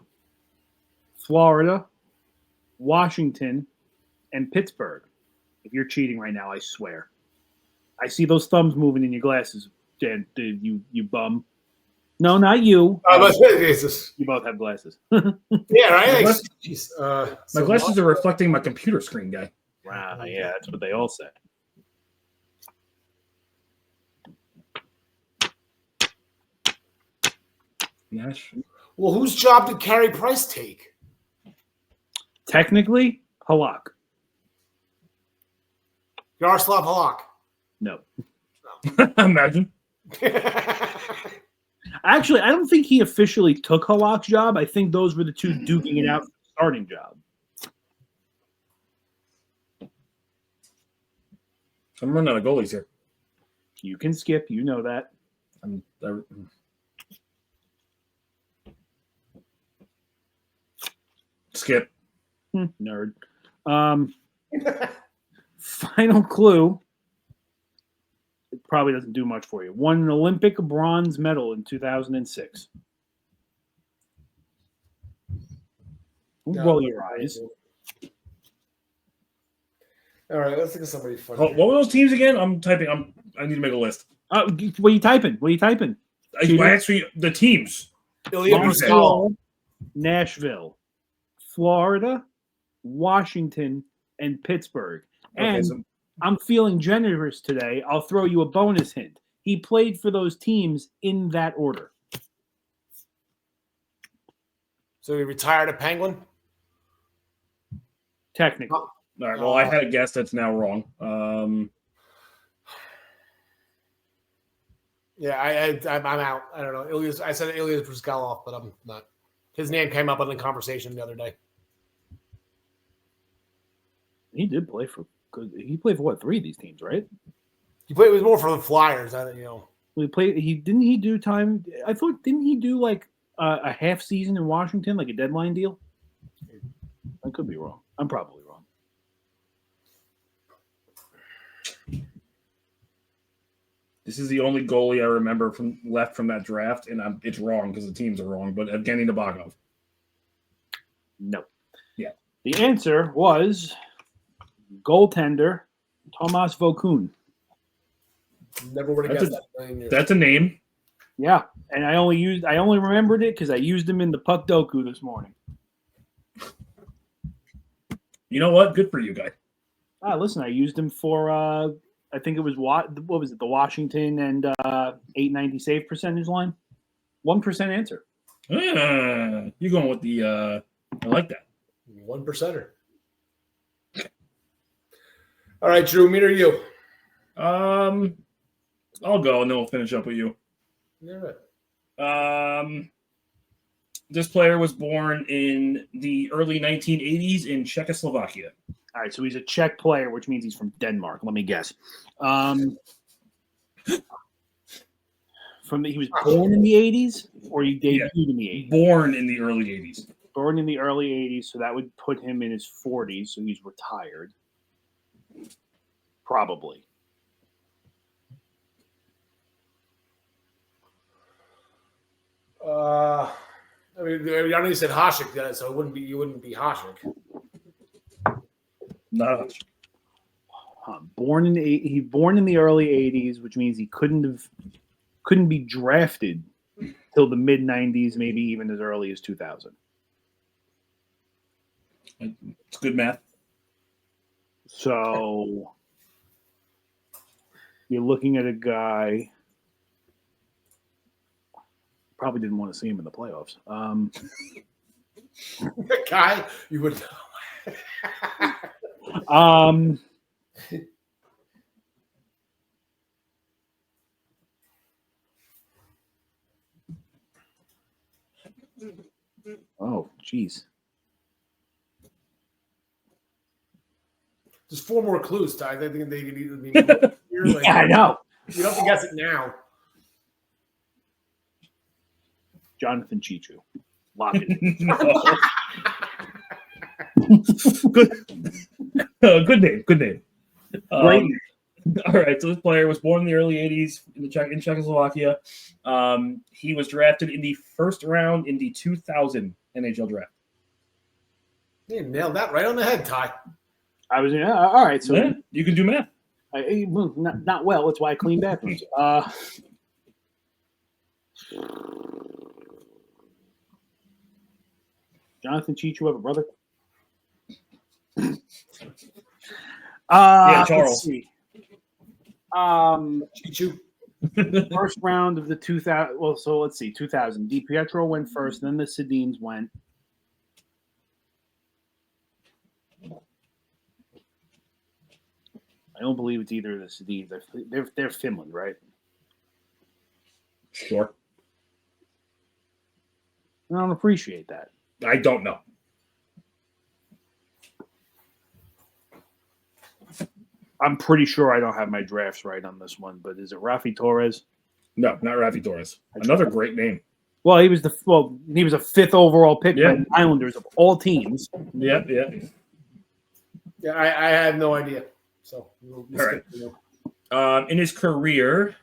Florida, Washington, and Pittsburgh. If you're cheating right now, I swear. I see those thumbs moving in your glasses, Dan. You bum. No, not you. Jesus. You both have glasses. Yeah, right. My Like, geez, My glasses are reflecting my computer screen, guy. Wow, yeah, that's what they all say. Nash. Well, whose job did Carey Price take? Technically, Halak. Yaroslav Halak. No. Imagine. Actually, I don't think he officially took Halak's job. I think those were the two duking it out for the starting job. I'm running out of goalies here. You can skip. You know that. Skip. Nerd. Final clue. It probably doesn't do much for you. Won an Olympic bronze medal in 2006. Roll your eyes. All right, let's think of somebody funny. Oh, what were those teams again? I'm typing. I need to make a list. What are you typing? What are you typing? I actually the teams. Ilya Bruscal. Montreal, Nashville, Florida, Washington, and Pittsburgh. Okay, And so I'm feeling generous today. I'll throw you a bonus hint. He played for those teams in that order. So he retired a Penguin? Technically. all right. Well, I had a guess that's now wrong. Yeah, I'm out. I don't know. I said Ilya Bruskalov, but I'm not. His name came up in the conversation the other day. He did play for good. He played for what, 3 of these teams, right? He played. It was more for the Flyers. He played. He didn't. He do time. I thought didn't he do like a half season in Washington, like a deadline deal? I could be wrong. I'm probably wrong. This is the only goalie I remember left from that draft, and it's wrong because the teams are wrong. But Evgeny Nabokov. No. Yeah. The answer was goaltender Tomas Vokun. Never would have guessed that. That's a name. Yeah, and I only remembered it because I used him in the puck doku this morning. You know what? Good for you, guy. Listen, I used him for I think it was what was it, the Washington and 890 save percentage line. 1% answer. You're going with the I like that. 1%er. All right, Drew, me or you? I'll go and then we'll finish up with you. All right. This player was born in the early 1980s in Czechoslovakia. All right, so he's a Czech player, which means he's from Denmark. Let me guess. He was born in the 80s, or he debuted in the 80s? Born in the early 80s. Born in the early 80s, so that would put him in his 40s, so he's retired. Probably. I know you said Hasek, so you wouldn't be Hasek. No. Born in the early 80s, which means he couldn't be drafted till the mid 90s, maybe even as early as 2000. It's good math. So you're looking at a guy. Probably didn't want to see him in the playoffs. Guy, you would know. Oh, jeez. Just 4 more clues, Ty. I think they could either be. Yeah, I know. You don't have to guess it now. Jonathan Chichu. Lock it in. Good name. Good name. Great. All right. So this player was born in the early 80s in Czechoslovakia. He was drafted in the first round in the 2000 NHL draft. You nailed that right on the head, Ty. I was all right. So you can do math. Not well. That's why I clean bathrooms. Jonathan Chichu have a brother? Yeah, Charles. Let's see. Chichu. First round of the 2000. Well, so let's see. 2000. DiPietro went first, then the Sedins went. I don't believe it's either of the Sedins. They're Finland, right? Sure. I don't appreciate that. I don't know. I'm pretty sure I don't have my drafts right on this one, but is it Rafi Torres? No, not Rafi Torres. Another great name. Well, he was a 5th overall pick by the Islanders of all teams. Yeah. Yeah, I have no idea. So, all right. In his career,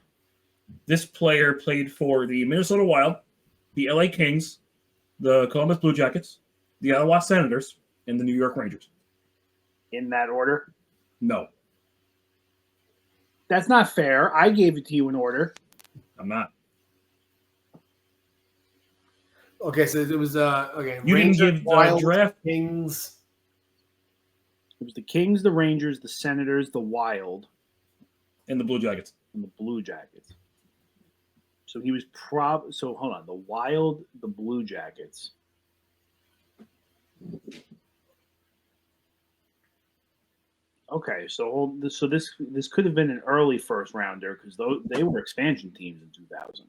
this player played for the Minnesota Wild, the LA Kings, the Columbus Blue Jackets, the Ottawa Senators, and the New York Rangers. In that order? No. That's not fair. I gave it to you in order. I'm not. Okay, so it was okay. You Rangers, didn't give Wild, draft Kings. It was the Kings, the Rangers, the Senators, the Wild, and the Blue Jackets. And the Blue Jackets. So he was so hold on, the Wild, the Blue Jackets. Okay, so this could have been an early first rounder because they were expansion teams in 2000.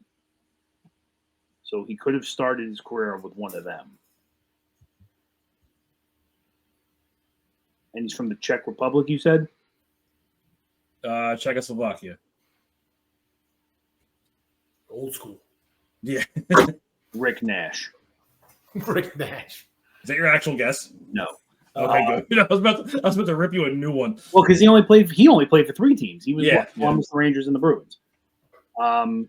So he could have started his career with one of them. And he's from the Czech Republic, you said? Czechoslovakia. Old school. Yeah. Rick Nash. Rick Nash. Is that your actual guess? No. Okay, good. I was about to rip you a new one. Well, because he only played for 3 teams. He was Yeah. Columbus, the Rangers, and the Bruins. I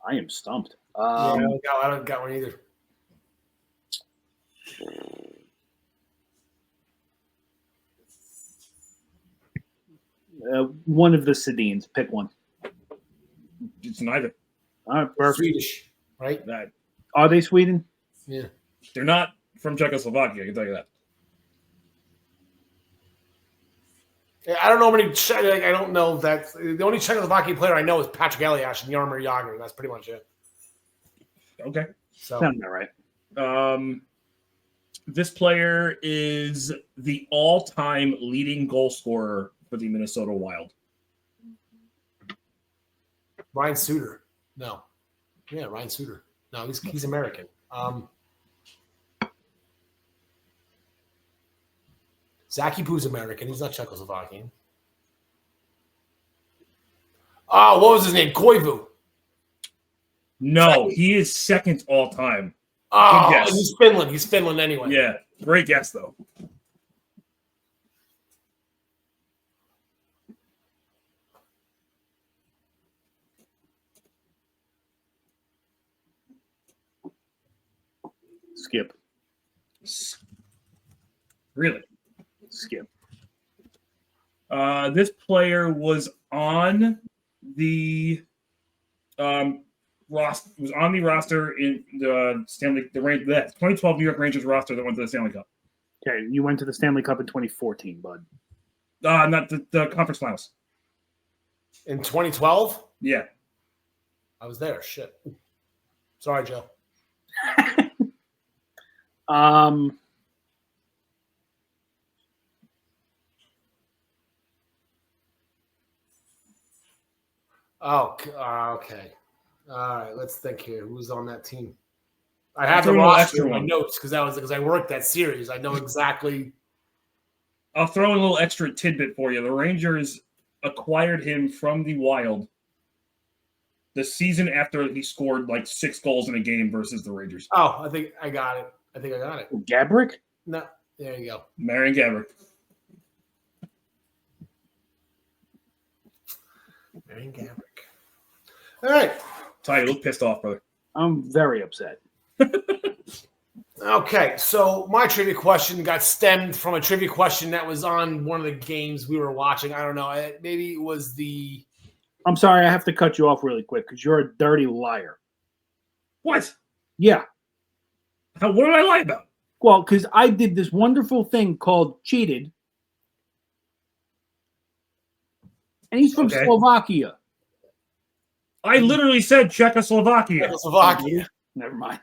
am stumped. I don't got one either. One of the Sedins. Pick one. It's neither. All right, perfect. Swedish, right? That Are they Sweden? Yeah. they're not from Czechoslovakia. I can tell you that. I don't know many. I don't know that the only Czechoslovakian player I know is Patrick Elias and Jaromir Jagr. That's pretty much it. Okay. So Sounds about right. This player is the all-time leading goal scorer for the Minnesota Wild. Ryan Suter. No. Yeah, Ryan Suter. No, he's American. Zaki Poo's American. He's not Czechoslovakian. Oh, what was his name? Koivu. No, he is second all-time. Oh, Good guess. he's Finland. He's Finland anyway. Yeah, great guess though. Skip. Really? Skip. This player was on the roster in the 2012 New York Rangers roster that went to the Stanley Cup. Okay, you went to the Stanley Cup in 2014, bud. Not the conference finals. In 2012? Yeah. I was there. Shit. Sorry, Joe. Oh, okay. All right, let's think here. Who's on that team? I have the roster in my notes because I worked that series. I know exactly. I'll throw in a little extra tidbit for you. The Rangers acquired him from the Wild the season after he scored like 6 goals in a game versus the Rangers. Oh, I think I got it. Gabrick? No, there you go. Marian Gaborik. Marian Gaborik. All right. Ty, you look pissed off, brother. I'm very upset. Okay, so my trivia question got stemmed from a trivia question that was on one of the games we were watching. I don't know. Maybe it was the... I'm sorry, I have to cut you off really quick because you're a dirty liar. What? Yeah. What did I lie about? Well, because I did this wonderful thing called Cheated. And he's from Slovakia. I literally said Czechoslovakia. Czechoslovakia. Never mind.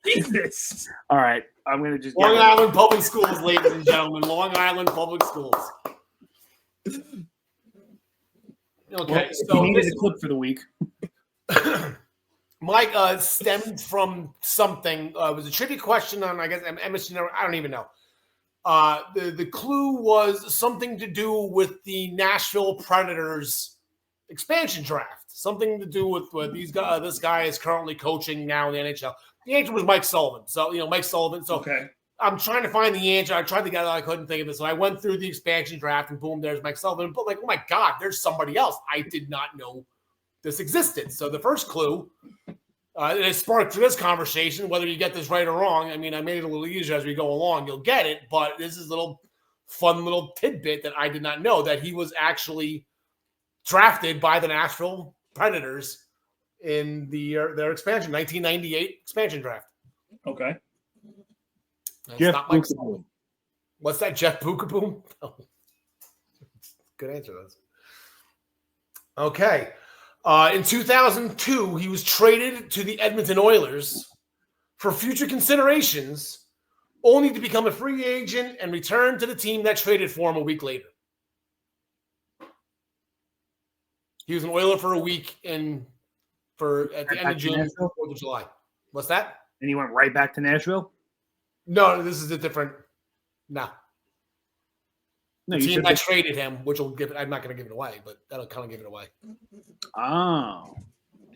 Jesus. All right. I'm going to just... Long Island Public Schools, ladies and gentlemen. Long Island Public Schools. Okay, so he needed a clip for the week. Mike stemmed from something. It was a trivia question on, I guess, MSG. I don't even know. The clue was something to do with the Nashville Predators expansion draft. Something to do with this guy is currently coaching now in the NHL. The answer was Mike Sullivan. So, Mike Sullivan. So okay. I'm trying to find the answer. I tried to get it. I couldn't think of it. So I went through the expansion draft and boom, there's Mike Sullivan. But oh my God, there's somebody else. I did not know this existed. So the first clue, it sparked this conversation, whether you get this right or wrong. I mean, I made it a little easier as we go along. You'll get it. But this is a fun little tidbit that I did not know, that he was actually drafted by the Nashville Predators in their expansion, 1998 expansion draft. Okay. Jeff not Mike Sullivan. What's that, Jeff Bukaboom? Oh. Good answer, those. Okay. In 2002, he was traded to the Edmonton Oilers for future considerations, only to become a free agent and return to the team that traded for him a week later. He was an Oiler for a week at the end of June, 4th of July. What's that? And he went right back to Nashville? No, this is a different. No, No, the you team said that traded him, which will give. I'm not going to give it away, but that'll kind of give it away. Oh,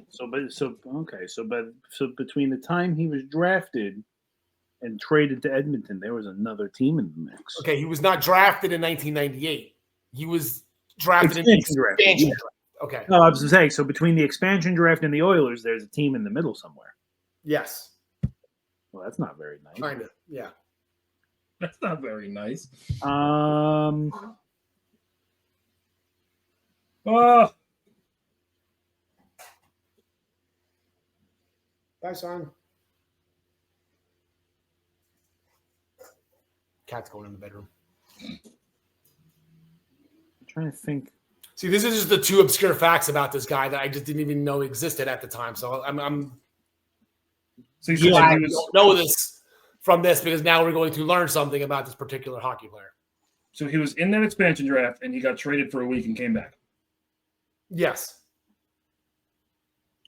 so between the time he was drafted and traded to Edmonton, there was another team in the mix. Okay, he was not drafted in 1998. He was drafted in Expansion the draft, expansion yeah. draft. Okay. No, I was saying, so between the expansion draft and the Oilers, there's a team in the middle somewhere. Yes. Well, that's not very nice. Kind of. Yeah. That's not very nice. Um, Oh, Bye, son. Cat's going in the bedroom. I'm trying to think. See, this is just the two obscure facts about this guy that I just didn't even know existed at the time. So I'm so you said glad he we was. don't know this from this because now we're going to learn something about this particular hockey player. So he was in that expansion draft, and he got traded for a week and came back. Yes.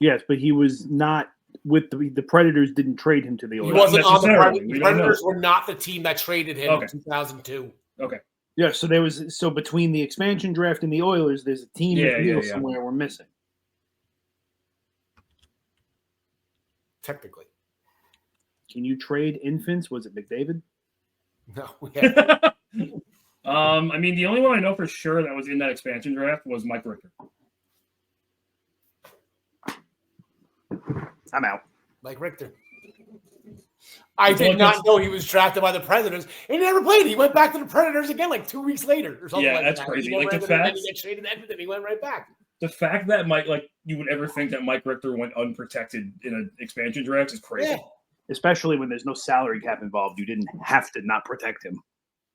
Yes, but he was not with the Predators. Didn't trade him to the He Oilers. wasn't on the necessarily. Predators. We The don't know. Predators were not the team that traded him Okay. in 2002. Okay. Yeah, so between the expansion draft and the Oilers, there's a team in the middle somewhere we're missing. Technically. Can you trade infants? Was it McDavid? No. Yeah. I mean, the only one I know for sure that was in that expansion draft was Mike Richter. I'm out. Mike Richter. I did not know he was drafted by the Predators. And he never played. He went back to the Predators again like 2 weeks later or something Yeah, like that's that. crazy. He went Like, the right there, and then fact- he got traded to Edmonton. He went right back. The fact that you would ever think that Mike Richter went unprotected in an expansion draft is crazy. Yeah. Especially when there's no salary cap involved. You didn't have to not protect him.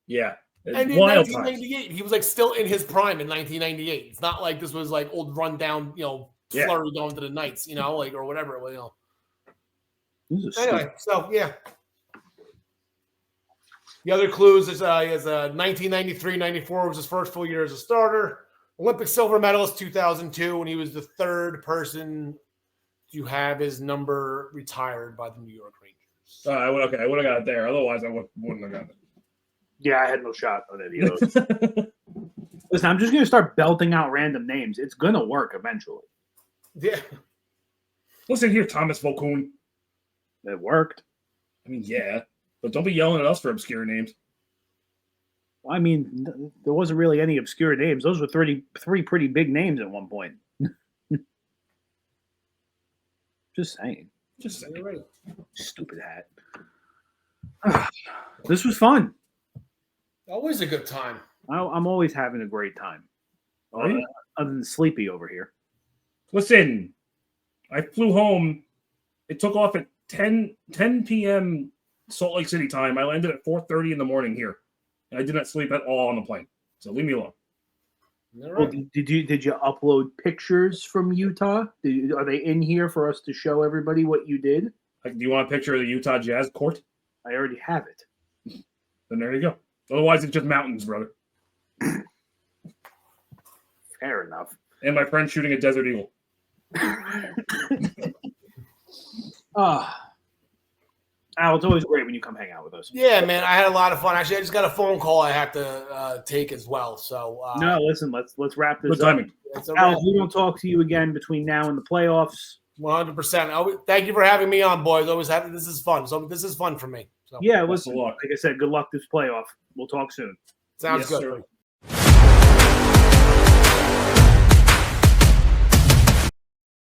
Yeah. And in Wild times. 1998, he was like still in his prime in 1998. It's not like this was like old rundown, Yeah. Flurry going to the Knights, like or whatever. This is Anyway, so yeah. The other clues is 1993-94 was his first full year as a starter. Olympic silver medalist 2002, and he was the third person to have his number retired by the New York Rangers. I would have got it there. Otherwise, I wouldn't have got Yeah, I had no shot on any of those. it. Listen, I'm just going to start belting out random names. It's going to work eventually. Yeah, Listen here, Thomas Volkun. It worked. I mean, yeah, but don't be yelling at us for obscure names. I mean, there wasn't really any obscure names. Those were three pretty big names at one point. Just saying. Just saying. you're right. Stupid hat. This was fun. Always a good time. I'm always having a great time. Are you? Other than Sleepy over here. Listen, I flew home. It took off at 10 p.m. Salt Lake City time. I landed at 4:30 in the morning here. And I did not sleep at all on the plane. So leave me alone. You're Well, right. did you upload pictures from Utah? Are they in here for us to show everybody what you did? Like, do you want a picture of the Utah Jazz court? I already have it. Then there you go. Otherwise, it's just mountains, brother. Fair enough. And my friend shooting a Desert Eagle. Al, it's always great when you come hang out with us. Yeah, man, I had a lot of fun. Actually, I just got a phone call I have to take as well. So No, listen, let's wrap this Good up. timing. it's a Al, if we don't talk to you again between now and the playoffs, 100%. Thank you for having me on, boys. This is fun. So this is fun for me. So yeah, Best listen, of luck. like I said, good luck this playoff. We'll talk soon. sounds Yes, good. sir.